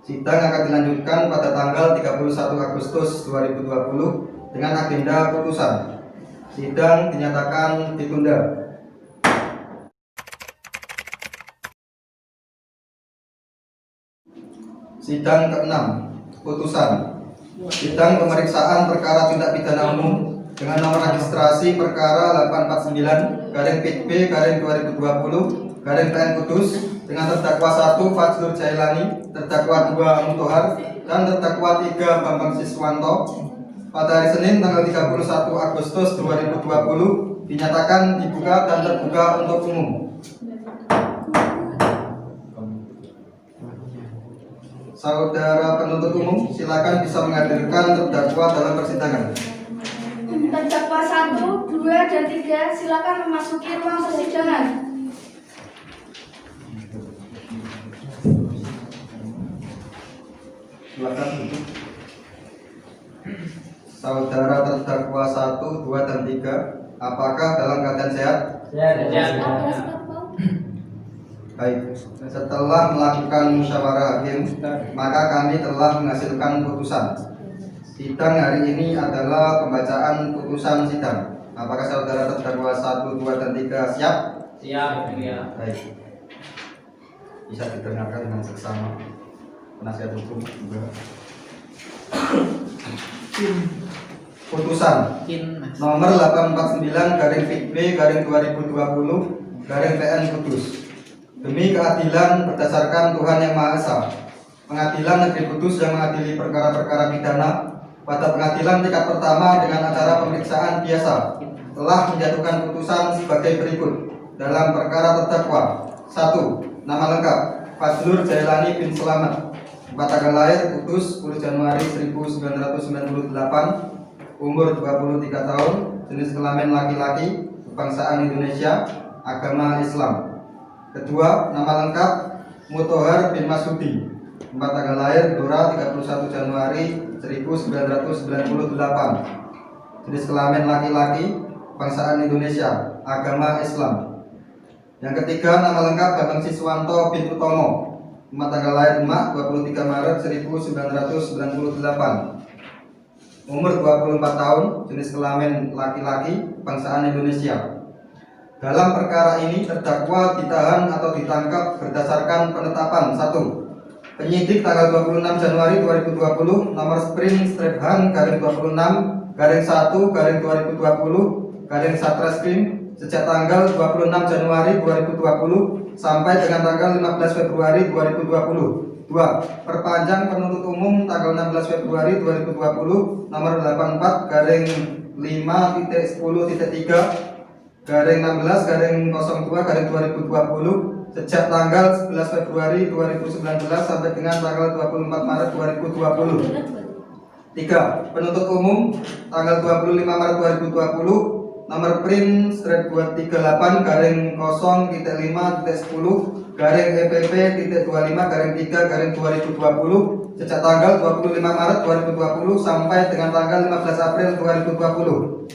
Sidang akan dilanjutkan pada tanggal 31 Agustus 2020 dengan agenda putusan. Sidang dinyatakan ditunda. Sidang ke-6, putusan. Sidang pemeriksaan perkara tindak pidana umum dengan nomor registrasi perkara 849-PIB-2020-PN Kudus dengan terdakwa 1 Fajrul Jailani, terdakwa 2 Mutohar, dan terdakwa 3 Bambang Siswanto pada hari Senin tanggal 31 Agustus 2020 dinyatakan dibuka dan terbuka untuk umum. Saudara penuntut umum, silakan bisa menghadirkan terdakwa dalam persidangan. Terdakwa 1, 2, dan 3 silakan memasuki ruang persidangan. Silakan duduk. Saudara terdakwa 1, 2, dan 3, apakah dalam keadaan sehat? Baik, setelah melakukan musyawarah hakim, maka kami telah menghasilkan putusan. Sidang hari ini adalah pembacaan putusan sidang. Apakah saudara terdakwa 1, 2, dan 3 siap? Siap, ya. Baik. Bisa didengarkan dengan seksama. Penasihat hukum juga. Putusan nomor 849/FIB/2020/PN Kudus. Demi keadilan berdasarkan Tuhan Yang Maha Esa, Pengadilan Negeri Kudus yang mengadili perkara-perkara pidana pada pengadilan tingkat pertama dengan acara pemeriksaan biasa telah menjatuhkan putusan sebagai berikut dalam perkara terdakwa. 1. Nama lengkap Fajrul Jailani bin Selamat, tempat tanggal lahir Kudus 10 Januari 1998, umur 23 tahun, jenis kelamin laki-laki, kebangsaan Indonesia, agama Islam. Kedua, nama lengkap Mutohar bin Masudi, Tempat tanggal lahir Blora 31 Januari 1998. Jenis kelamin laki-laki, bangsaan Indonesia, agama Islam. Yang ketiga, nama lengkap Bambang Siswanto bin Utomo. Tempat tanggal lahir Demak 23 Maret 1998. Umur 24 tahun, jenis kelamin laki-laki, bangsaan Indonesia. Dalam perkara ini terdakwa ditahan atau ditangkap berdasarkan penetapan 1. Penyidik tanggal 26 Januari 2020 nomor Spring/Han-1/2020 Satreskrim sejak tanggal 26 Januari 2020 sampai dengan tanggal 15 Februari 2020. 2. Perpanjang penuntut umum tanggal 16 Februari 2020 nomor 84/5.10.3/16/02/2020 sejak tanggal 11 Februari 2019 sampai dengan tanggal 24 Maret 2020. 3. Penuntut umum tanggal 25 Maret 2020 nomor Prin/238-0-EPP.25-3/2020 sejak tanggal 25 Maret 2020 sampai dengan tanggal 15 April 2020.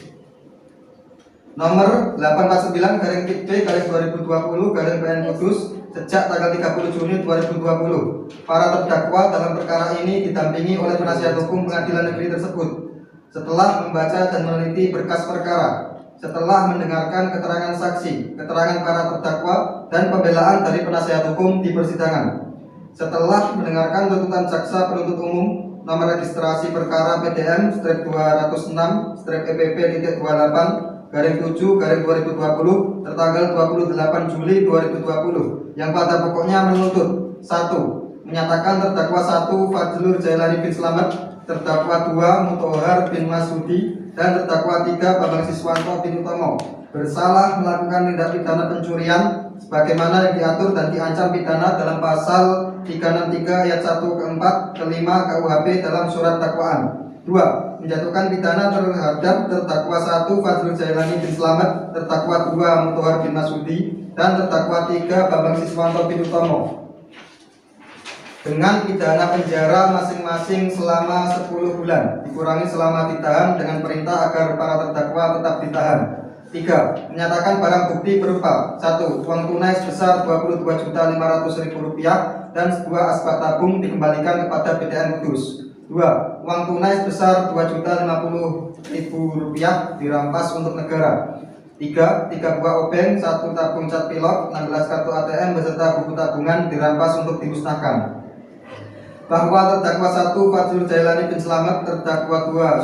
Nomor 849-PB/2020-PN Kudus sejak tanggal 30 Juni 2020. Para terdakwa dalam perkara ini didampingi oleh penasihat hukum pengadilan negeri tersebut. Setelah membaca dan meneliti berkas perkara, setelah mendengarkan keterangan saksi, keterangan para terdakwa, dan pembelaan dari penasihat hukum di persidangan, setelah mendengarkan tuntutan jaksa penuntut umum nomor registrasi perkara PDM/206/EPP.28/7/2020 tertanggal 28 Juli 2020 yang pada pokoknya menuntut 1. Menyatakan terdakwa 1 Fajrul Jailani bin Slamet, terdakwa 2 Mutohar bin Masudi, dan terdakwa 3 Bambang Siswanto bin Utomo bersalah melakukan tindak pidana pencurian sebagaimana yang diatur dan diancam pidana dalam pasal 363 ayat 1 ke 4 ke 5 KUHP dalam surat dakwaan. 2. Menjatuhkan pidana terhadap terdakwa 1 Fajrul Jailani bin Slamet, terdakwa 2 Mutohar bin Masudi, dan terdakwa 3 Bambang Siswanto bin Utomo dengan pidana penjara masing-masing selama 10 bulan dikurangi selama ditahan dengan perintah agar para terdakwa tetap ditahan. 3. Menyatakan barang bukti berupa 1. Uang tunai sebesar Rp22.500.000 dan sebuah asbak tabung dikembalikan kepada PTN Kudus. 2. Uang tunai sebesar Rp2.050.000 dirampas untuk negara. 3. 3 buah obeng, 1 tabung cat pilot, 16 kartu ATM beserta buku tabungan dirampas untuk dimusnahkan. Bahwa terdakwa 1 Fajrul Jailani bin Slamet, terdakwa 2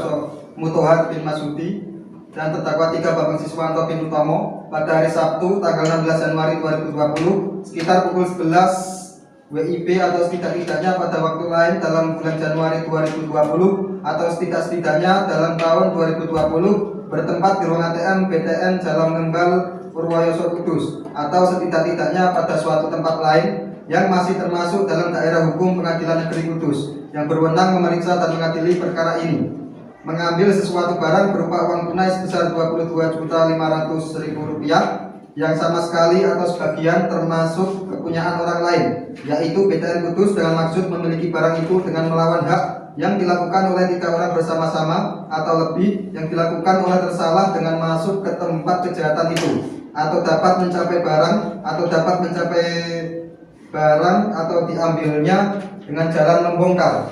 Mutohar bin Masudi, dan terdakwa 3 Bambang Siswanto bin Utomo pada hari Sabtu tanggal 16 Januari 2020 sekitar pukul 11 WIB atau setidak-tidaknya pada waktu lain dalam bulan Januari 2020 atau setidak-tidaknya dalam tahun 2020 bertempat di ruang ATM BTN Jalan Ngembal Purwoyoso Kudus atau setidak-tidaknya pada suatu tempat lain yang masih termasuk dalam daerah hukum Pengadilan Negeri Kudus yang berwenang memeriksa dan mengadili perkara ini, mengambil sesuatu barang berupa uang tunai sebesar Rp22.500.000 yang sama sekali atau sebagian termasuk kepunyaan orang lain, yaitu BTN Kudus dengan maksud memiliki barang itu dengan melawan hak yang dilakukan oleh 3 orang bersama-sama atau lebih yang dilakukan oleh tersalah dengan masuk ke tempat kejahatan itu, atau dapat mencapai barang atau diambilnya dengan jalan membongkar,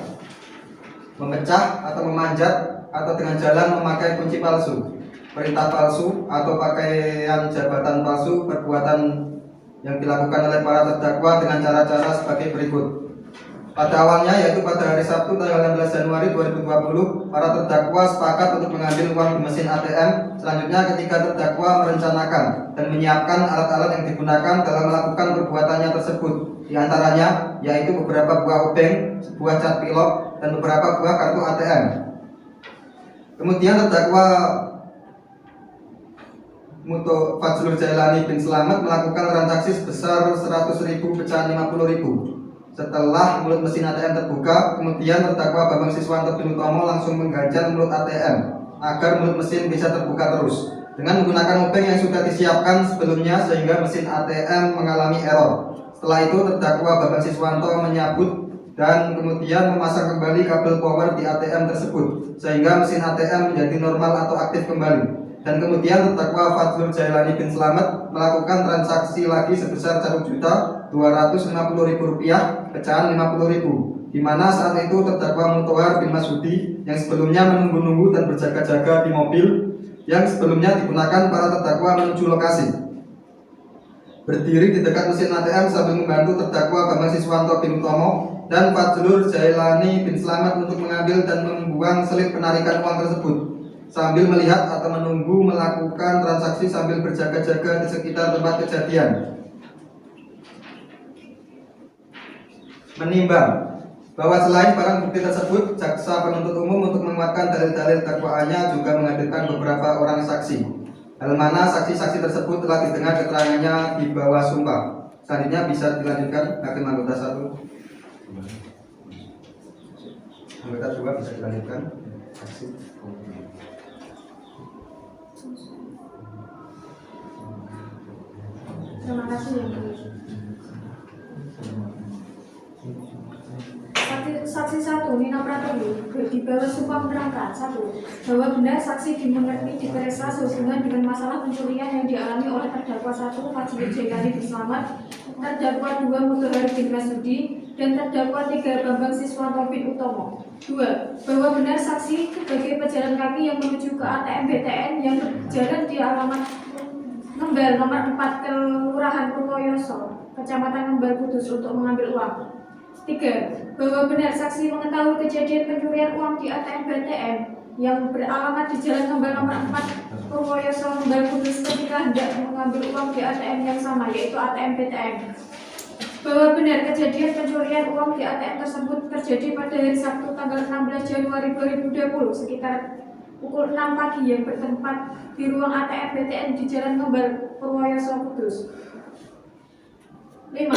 memecah atau memanjat, atau dengan jalan memakai kunci palsu, perintah palsu, atau pakaian jabatan palsu. Perbuatan yang dilakukan oleh para terdakwa dengan cara-cara sebagai berikut. Pada awalnya, yaitu pada hari Sabtu tanggal 16 Januari 2020, para terdakwa sepakat untuk mengambil uang di mesin ATM. Selanjutnya, ketika terdakwa merencanakan dan menyiapkan alat-alat yang digunakan dalam melakukan perbuatannya tersebut, di antaranya yaitu beberapa buah obeng, sebuah cat pilot, dan beberapa buah kartu ATM. Kemudian terdakwa Fajrul Jailani bin Slamet melakukan transaksi sebesar 100.000 pecahan 50.000. Setelah mulut mesin ATM terbuka, kemudian terdakwa Bambang Siswanto bin Utomo langsung mengganjal mulut ATM agar mulut mesin bisa terbuka terus dengan menggunakan obeng yang sudah disiapkan sebelumnya sehingga mesin ATM mengalami error. Setelah itu terdakwa Bambang Siswanto menyabut dan kemudian memasang kembali kabel power di ATM tersebut sehingga mesin ATM menjadi normal atau aktif kembali. Dan kemudian terdakwa Fadlur Jailani bin Slamet melakukan transaksi lagi sebesar Rp1.250.000 pecahan Rp50.000, di mana saat itu terdakwa Mutohar bin Masudi yang sebelumnya menunggu-nunggu dan berjaga-jaga di mobil yang sebelumnya digunakan para terdakwa menuju lokasi, berdiri di dekat mesin ATM sambil membantu terdakwa Bambang Siswanto bin Utomo dan Fadlur Jailani bin Slamet untuk mengambil dan membuang selip penarikan uang tersebut sambil melihat atau menunggu melakukan transaksi sambil berjaga-jaga di sekitar tempat kejadian. Menimbang bahwa selain barang bukti tersebut, jaksa penuntut umum untuk menguatkan dalil-dalil dakwaannya juga menghadirkan beberapa orang saksi, hal mana saksi-saksi tersebut telah didengar keterangannya di bawah sumpah. Selanjutnya bisa dilanjutkan hakim anggota 1. Anggota 2 bisa dilanjutkan. Saksi. Terima kasih Yang Mulia. Saksi 1, Nina Pratiwi, di bawah sumpah menerangkan 1. Bahwa benar saksi dimengerti diperiksa sehubungan dengan masalah pencurian yang dialami oleh terdakwa 1 Fadlur Jailani bin Slamet, terdakwa 2 Mutohar bin Masudi, dan terdakwa 3 Bambang Siswanto bin Utomo. 2. Bahwa benar saksi sebagai pejalan kaki yang menuju ke ATM BTN yang berjalan di alamat Ngembel nomor 4 Kelurahan Purwoyoso, Kecamatan Ngembel Kudus untuk mengambil uang. 3. Bahwa benar saksi mengetahui kejadian pencurian uang di ATM BTN yang beralamat di Jalan Ngembel nomor 4 Purwoyoso Ngembel Kudus ketika hendak mengambil uang di ATM yang sama, yaitu ATM BTN. Bahwa benar kejadian pencurian uang di ATM tersebut terjadi pada hari Sabtu tanggal 16 Januari 2020 sekitar pukul 6 pagi yang bertempat di ruang ATM BTN di Jalan Ngembel Purwoyoso Kudus. 5.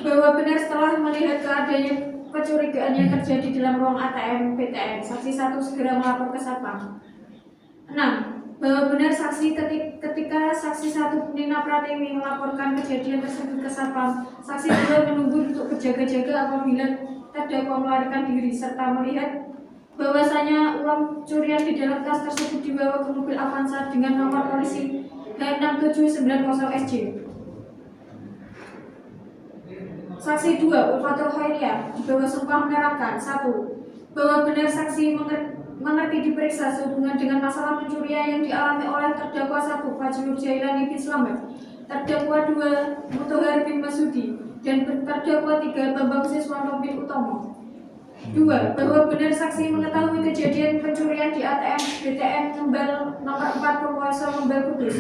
Bahwa benar setelah melihat keadaan kecurigaan yang terjadi dalam ruang ATM BTN, saksi 1 segera melapor ke Satpam. 6. Bahwa benar saksi ketika saksi 1 Nina Pratiwi melaporkan kejadian tersebut ke Satpam, saksi 2 menunggu untuk berjaga-jaga apabila terdakwa melarikan diri serta melihat bahwasanya uang curian di dalam tas tersebut dibawa ke mobil Avanza dengan nomor polisi H6790SJ. Saksi 2 Ulfatul Khairiyah di bawah sumpah menerangkan 1. Bahwa benar saksi mengerti diperiksa sehubungan dengan masalah pencurian yang dialami oleh terdakwa 1 Fadlur Jailani bin Slamet, terdakwa 2 Mutohar bin Masudi, dan terdakwa 3 Bambang Siswanto bin Utomo. 2. Bahwa benar saksi mengetahui kejadian pencurian di ATM BTN Ngembel nomor 4 Purwoyoso Ngembel Kudus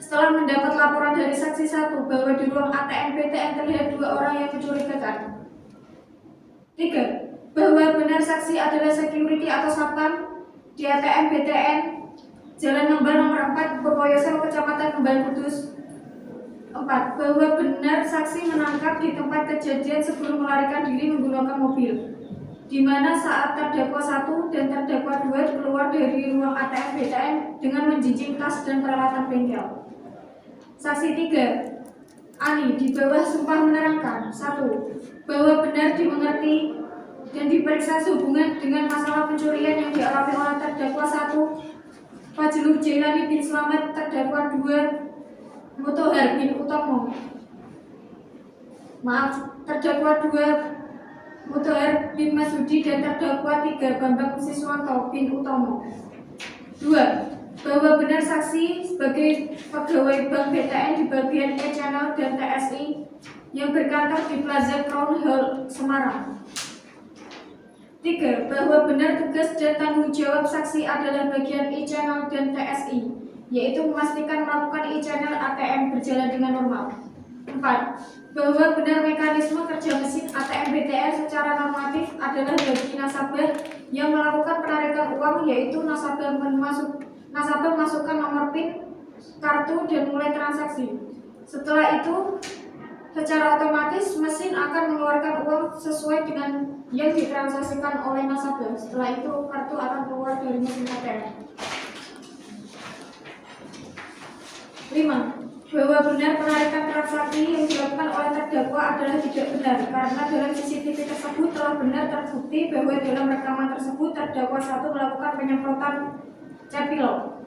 setelah mendapat laporan dari saksi 1 bahwa di ruang ATM BTN terlihat 2 orang yang mencurigakan. 3. Bahwa benar saksi adalah security atau satpam di ATM BTN Jalan Ngembel nomor 4 Purwoyoso Kecamatan Ngembel Kudus. 4. Bahwa benar saksi menangkap di tempat kejadian sebelum melarikan diri menggunakan mobil, di mana saat terdakwa 1 dan terdakwa 2 keluar dari ruang ATM BTN dengan menjinjing tas dan peralatan bengkel. Saksi 3 Ani di bawah sumpah menerangkan 1. Bahwa benar dimengerti dan diperiksa sehubungan dengan masalah pencurian yang dialami oleh terdakwa 1 Fadlur Jailani bin Slamet, terdakwa 2 Mutohar bin Utomo. Terdakwa 2 Mutohar bin Masudi dan terdakwa 3 Bambang Siswanto bin Utomo. 2. Bahwa benar saksi sebagai pegawai Bank BTN di bagian E-Channel dan TSI yang berkantor di Plaza Crown Hall Semarang. 3. Bahwa benar tugas dan tanggung jawab saksi adalah bagian E-Channel dan TSI, yaitu memastikan melakukan E-Channel ATM berjalan dengan normal. 4. Bahwa benar mekanisme kerja mesin ATM BTN secara normatif adalah bagi nasabah yang melakukan penarikan uang, yaitu nasabah masukkan nomor PIN kartu dan mulai transaksi. Setelah itu, secara otomatis mesin akan mengeluarkan uang sesuai dengan yang ditransaksikan oleh nasabah. Setelah itu, kartu akan keluar dari mesin ATM. 5. bahwa benar penarikan transaksi yang dilakukan oleh terdakwa adalah tidak benar karena dalam CCTV tersebut telah benar terbukti bahwa dalam rekaman tersebut terdakwa 1 melakukan penyemprotan cat pilok.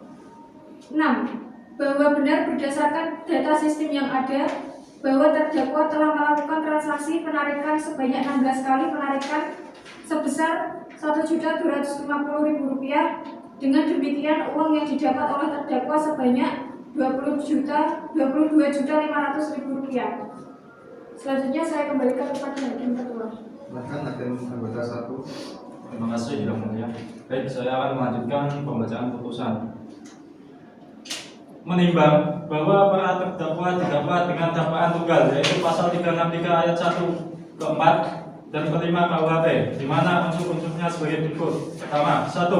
6. Bahwa benar berdasarkan data sistem yang ada bahwa terdakwa telah melakukan transaksi penarikan sebanyak 16 kali penarikan sebesar Rp1.250.000. Dengan demikian uang yang didapat oleh terdakwa sebanyak Rp22.500.000. Selanjutnya saya kembalikan kepada Hakim Ketua. Silakan Hakim anggota 1. Terima kasih Yang Mulia. Baik, saya akan melanjutkan pembacaan putusan. Menimbang bahwa para terdakwa didapat dengan dakwaan tunggal yaitu pasal 363 ayat 1 ke 4 dan kelima KUHP, di mana unsur-unsurnya sebagai berikut. Pertama, 1.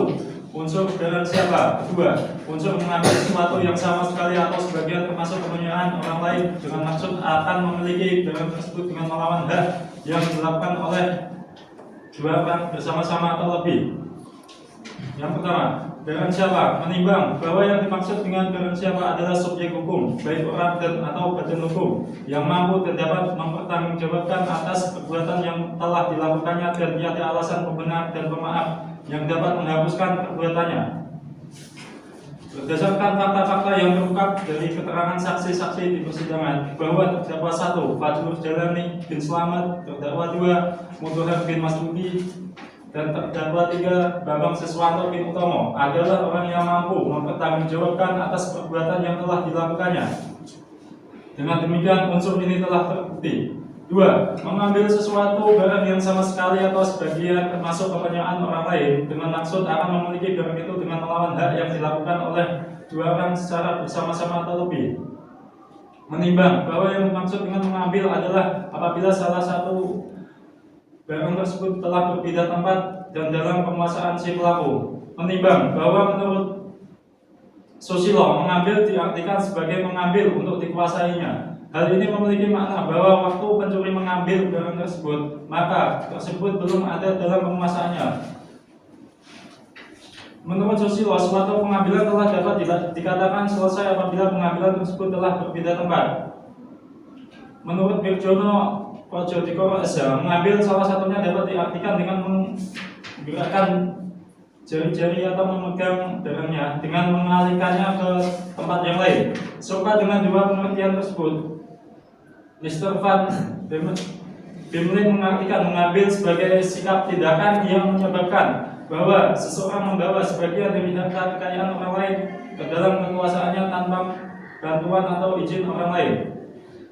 Unsur barang siapa. 2. Unsur mengambil sesuatu yang sama sekali atau sebagian termasuk kepunyaan orang lain dengan maksud akan memiliki barang tersebut dengan melawan hak yang dilakukan oleh dua orang bersama-sama atau lebih. Yang pertama, barang siapa. Menimbang bahwa yang dimaksud dengan barang siapa adalah subjek hukum, baik orang dan atau badan hukum, yang mampu dan dapat mempertanggungjawabkan atas perbuatan yang telah dilakukannya dan tiada alasan pembenar dan pemaaf yang dapat menghapuskan perbuatannya. Berdasarkan fakta-fakta yang terungkap dari keterangan saksi-saksi di persidangan bahwa terdakwa 1. Fajrul Jalani bin Slamet, terdakwa 2. Mudhohar bin Masudi, dan terdakwa 3. Bambang Siswanto bin Utomo adalah orang yang mampu mempertanggungjawabkan atas perbuatan yang telah dilakukannya. Dengan demikian unsur ini telah terbukti. 2. Mengambil sesuatu barang yang sama sekali atau sebagian termasuk kepunyaan orang lain dengan maksud akan memiliki barang itu dengan melawan hak yang dilakukan oleh dua orang secara bersama-sama atau lebih. Menimbang bahwa yang dimaksud dengan mengambil adalah apabila salah satu barang tersebut telah berpindah tempat dan dalam penguasaan si pelaku. Menimbang bahwa menurut Susilo mengambil diartikan sebagai mengambil untuk dikuasainya. Hal ini memiliki makna bahwa waktu pencuri mengambil barang tersebut, maka tersebut belum ada dalam penguasaannya. Menurut Susilo, suatu pengambilan telah dapat dikatakan selesai apabila pengambilan tersebut telah berpindah tempat. Menurut Wirjono Projodiko Esa, mengambil salah satunya dapat diartikan dengan menggerakkan jari-jari atau memegang barangnya dengan mengalihkannya ke tempat yang lain. Serupa dengan dua pengertian tersebut, Mr. Van Bimlin mengartikan mengambil sebagai sikap tindakan yang menyebabkan bahwa seseorang membawa sebagian dari harta kekayaan orang lain ke dalam kekuasaannya tanpa bantuan atau izin orang lain,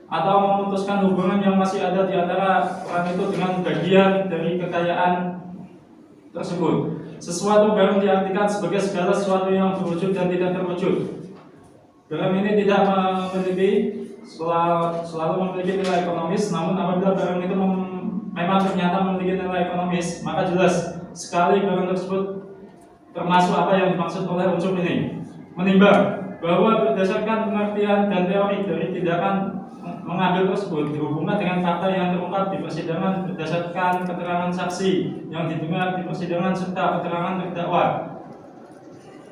atau memutuskan hubungan yang masih ada di antara orang itu dengan bagian dari kekayaan tersebut. Sesuatu barang diartikan sebagai segala sesuatu yang berwujud dan tidak terwujud. Barang ini tidak memiliki selalu memiliki nilai ekonomis, namun apabila barang itu memang ternyata memiliki nilai ekonomis, maka jelas sekali barang tersebut termasuk apa yang dimaksud oleh unsur ini. Menimbang bahwa berdasarkan pengertian dan teori dari tindakan mengambil tersebut dihubungkan dengan fakta yang terungkap di persidangan berdasarkan keterangan saksi yang didengar di persidangan serta keterangan terdakwa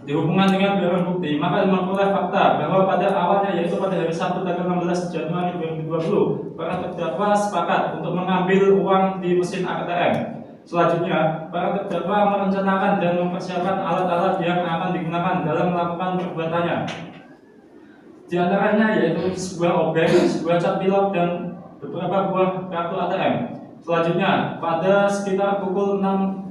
dihubungkan dengan barang bukti, maka memperoleh fakta bahwa pada awalnya yaitu pada hari Sabtu tanggal 16 Januari 2020 para terdakwa sepakat untuk mengambil uang di mesin ATM. Selanjutnya, para terdakwa merencanakan dan mempersiapkan alat-alat yang akan digunakan dalam melakukan perbuatannya. Di antaranya yaitu sebuah obeng, sebuah cat pilok, dan beberapa buah kartu ATM. Selanjutnya, pada sekitar pukul 6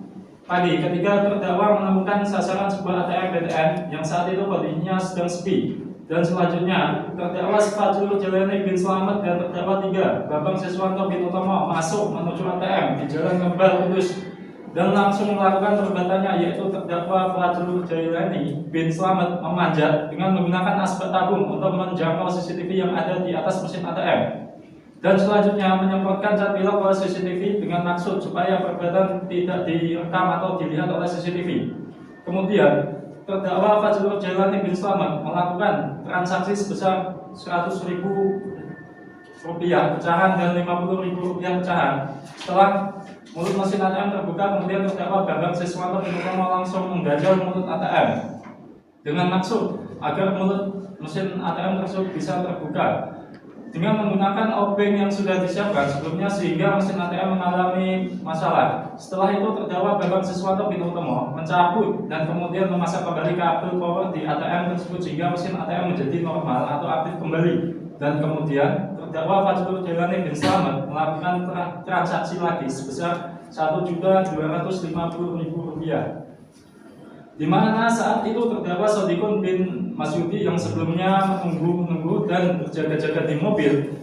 pagi, ketika terdakwa menemukan sasaran sebuah ATM BTN yang saat itu kondisinya sedang sepi. Dan selanjutnya, terdakwa Fajrul Jalani bin Slamet dan terdakwa 3 Bambang Siswanto bin Utomo masuk menuju ATM di Jalan Kembal Kudus dan langsung melakukan perbuatannya, yaitu terdakwa Fajrul Jalani bin Slamet memanjat dengan menggunakan aspek tabung untuk menjangkau CCTV yang ada di atas mesin ATM. Dan selanjutnya menyemprotkan cat pilok ke CCTV dengan maksud supaya perbuatan tidak direkam atau dilihat oleh CCTV. Kemudian terdakwa Fajrul Jalani bin Slamet melakukan transaksi sebesar Rp100.000 pecahan dan Rp50.000 pecahan. Setelah mulut mesin ATM terbuka, kemudian terdakwa Bambang Siswanto bin Utomo langsung mengganjal mulut ATM. dengan maksud agar mulut mesin ATM tersebut bisa terbuka dengan menggunakan obeng yang sudah disiapkan sebelumnya sehingga mesin ATM mengalami masalah. Setelah itu terdakwa Bambang Siswanto Binotomo mencabut dan kemudian memasang kembali kabel power di ATM tersebut sehingga mesin ATM menjadi normal atau aktif kembali. Dan kemudian terdakwa Fajrul Jailani bin Slamet melakukan transaksi lagi sebesar Rp1.250.000, di mana saat itu terdakwa Sodikun bin Masyudi yang sebelumnya menunggu dan berjaga-jaga di mobil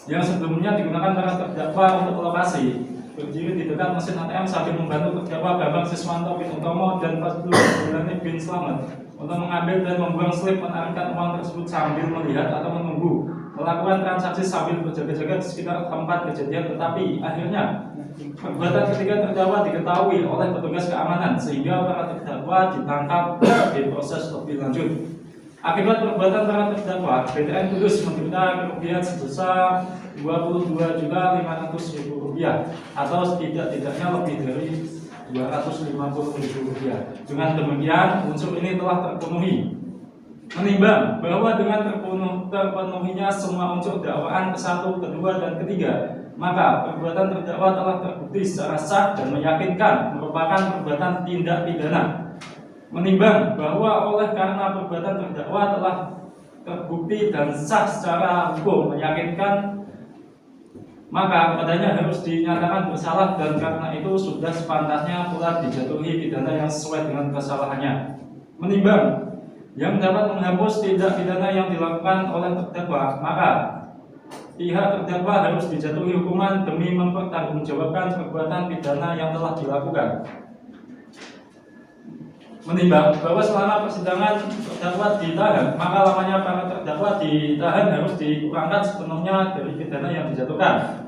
yang sebelumnya digunakan para terdakwa untuk lokasi berdiri di dekat mesin ATM sambil membantu terdakwa Bambang Siswanto Binotomo dan Fajrul Jailani bin Slamet untuk mengambil dan membuang slip menarikkan uang tersebut sambil melihat atau menunggu melakukan transaksi sambil berjaga-jaga di sekitar tempat kejadian. Tetapi akhirnya perbuatan ketiga terdakwa diketahui oleh petugas keamanan sehingga para terdakwa ditangkap dan diproses lebih lanjut. Akibat perbuatan para terdakwa, BTN Kudus menderita kerugian sebesar Rp22.500.000 atau setidak-tidaknya lebih dari Rp250.000. Dengan demikian, unsur ini telah terpenuhi. Menimbang bahwa dengan terpenuhinya semua unsur dakwaan ke-1, ke-2, dan ke-3, maka perbuatan terdakwa telah terbukti secara sah dan meyakinkan merupakan perbuatan tindak pidana. Menimbang bahwa oleh karena perbuatan terdakwa telah terbukti dan sah secara hukum meyakinkan, maka kepadanya harus dinyatakan bersalah dan karena itu sudah sepantasnya pula dijatuhi pidana yang sesuai dengan kesalahannya. Menimbang yang dapat menghapus tindak pidana yang dilakukan oleh terdakwa, maka pihak terdakwa harus dijatuhi hukuman demi mempertanggungjawabkan perbuatan pidana yang telah dilakukan. Menimbang bahwa selama persidangan terdakwa ditahan, maka lamanya para terdakwa ditahan harus dikurangkan sepenuhnya dari pidana yang dijatuhkan.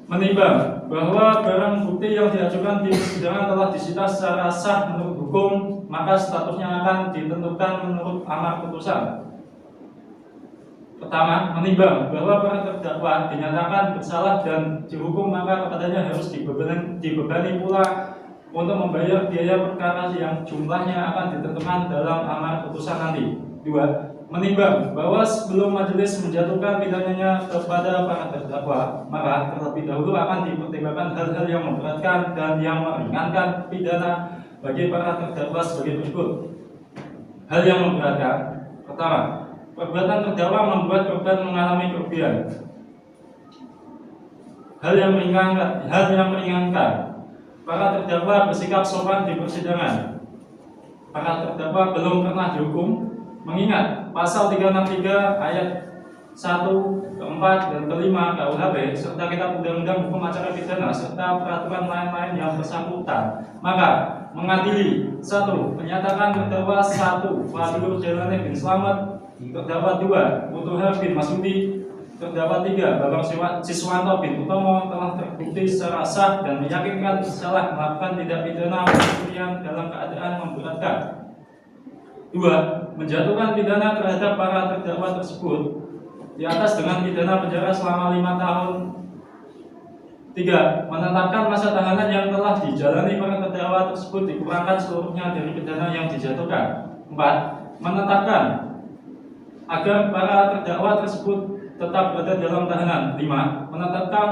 Menimbang bahwa barang bukti yang diajukan di persidangan telah disita secara sah menurut hukum, maka statusnya akan ditentukan menurut amar putusan. Pertama, menimbang bahwa para terdakwa dinyatakan bersalah dan dihukum, maka kepadanya harus dibebani pula untuk membayar biaya perkara yang jumlahnya akan ditentukan dalam amar putusan nanti. 2. Menimbang bahwa sebelum majelis menjatuhkan pidananya kepada para terdakwa, maka terlebih dahulu akan dipertimbangkan hal-hal yang memberatkan dan yang meringankan pidana bagi para terdakwa sebagai berikut. Hal yang memberatkan. Pertama, perbuatan terdakwa membuat korban mengalami kerugian. Hal yang meringankan. Para terdakwa bersikap sopan di persidangan. Para terdakwa belum pernah dihukum, mengingat pasal 363 ayat 1, ke-4, dan ke-5 KUHP serta kitab undang-undang hukum acara pidana serta peraturan lain-lain yang bersangkutan, maka mengadili 1. Menyatakan terdakwa 1. Fajrul Jailani bin Slamet, terdakwa 2. Putuha bin Masyudi, terdakwa 3. Bambang Siswanto bin Utomo telah terbukti secara sah dan meyakinkan bersalah melakukan tindak pidana pencurian dalam keadaan memberatkan. 2. Menjatuhkan pidana terhadap para terdakwa tersebut di atas dengan pidana penjara selama 5 tahun. 3. Menetapkan masa tahanan yang telah dijalani para terdakwa tersebut dikurangkan seluruhnya dari pidana yang dijatuhkan. 4. Menetapkan agar para terdakwa tersebut tetap berada dalam tahanan. 5. Menetapkan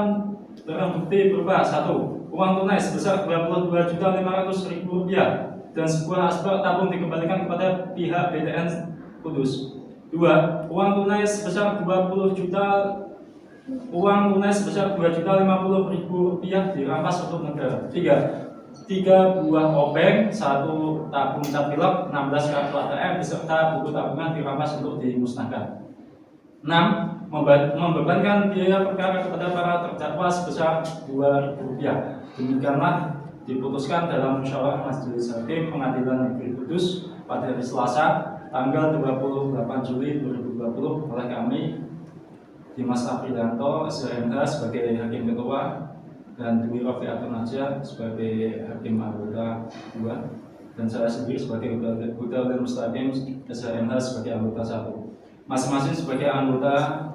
barang bukti berupa 1. Uang tunai sebesar Rp22.500.000 dan sebuah asbak tabung dikembalikan kepada pihak BTN Kudus. 2. Uang tunai sebesar Rp2.050.000 dirampas untuk negara. 3 buah obeng, 1 tabung tapilok, 16 kartu ATM beserta buku tabungan dirampas untuk dimusnahkan. 6. Membebankan biaya perkara kepada para terdakwa sebesar Rp2.000. Demikianlah diputuskan dalam musyawarah Majelis Hakim Pengadilan Negeri Kudus pada hari Selasa tanggal 28 Juli 2020 oleh kami Dimas Aprianto SHMH sebagai Hakim Ketua dan Dwi Rofiatun Naja sebagai Hakim Anggota 2 dan saya sendiri sebagai Hudal Mustaqim SHMH sebagai anggota 1. Masing-masing sebagai anggota.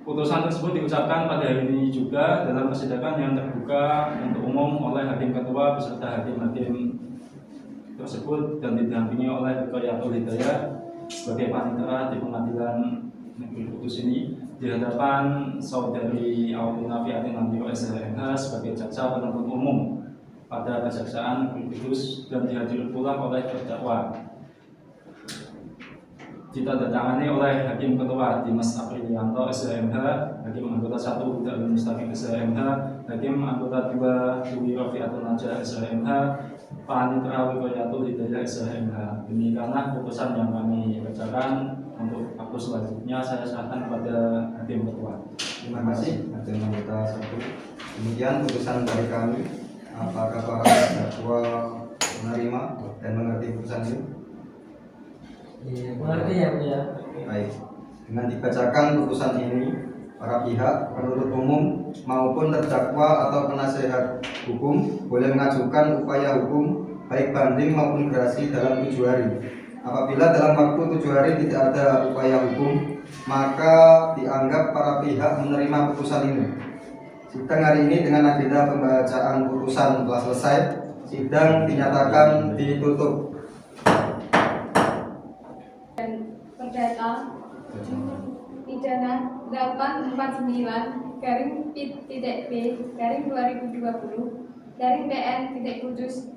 Putusan tersebut diucapkan pada hari ini juga dalam persidangan yang terbuka untuk umum oleh Hakim Ketua beserta hakim-hakim tersebut dan didampingi oleh Wiqayatul Hidayah sebagai panitera di Pengadilan Negeri Kudus ini di hadapan Saudari Aulia Fiatin Nabila SHMH sebagai jaksa penuntut umum pada Kejaksaan Negeri Kudus dan dihadiri pula oleh terdakwa. Ditandatangani oleh Hakim Ketua Dimas Aprilianto SHMH, Hakim Anggota 1 Huda Al-Mustaqim SHMH, Hakim Anggota 2 Dwi Rafiatun Najah SHMH, Panitera Wiqayatul Hidayah SHMH. Demikianlah putusan yang kami bacakan. Untuk waktu selanjutnya saya serahkan kepada Hakim Ketua. Terima kasih Hakim Anggota 1. Demikian putusan dari kami. Apakah para terdakwa menerima dan mengerti putusan ini? Mengerti ya Bu ya. Baik. Dengan dibacakan putusan ini, para pihak penuntut umum maupun terdakwa atau penasehat hukum boleh mengajukan upaya hukum baik banding maupun gerasi dalam 7 hari. Apabila dalam waktu 7 hari tidak ada upaya hukum, maka dianggap para pihak menerima putusan ini. Sidang hari ini dengan agenda pembacaan putusan telah selesai. Sidang dinyatakan ditutup. Perdata pidana 849 garing pit.b garing 2020 garing PN.Kudus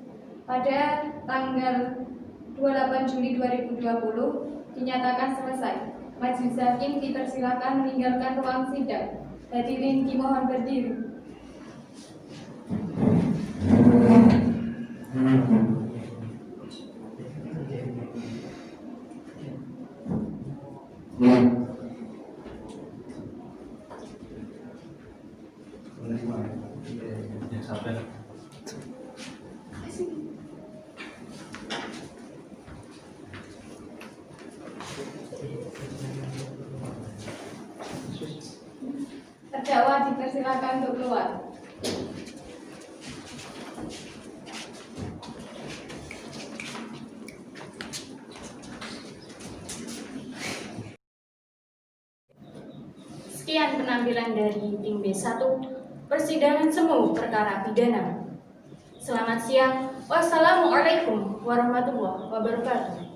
pada tanggal 28 Juli 2020 dinyatakan selesai. Majelis hakim dipersilakan meninggalkan ruang sidang. Hadirin dimohon berdiri. Ya, sampai. Terdakwa dipersilakan untuk keluar. Sekian penampilan dari tim B1 persidangan semu perkara pidana. Selamat siang. Wassalamualaikum warahmatullahi wabarakatuh.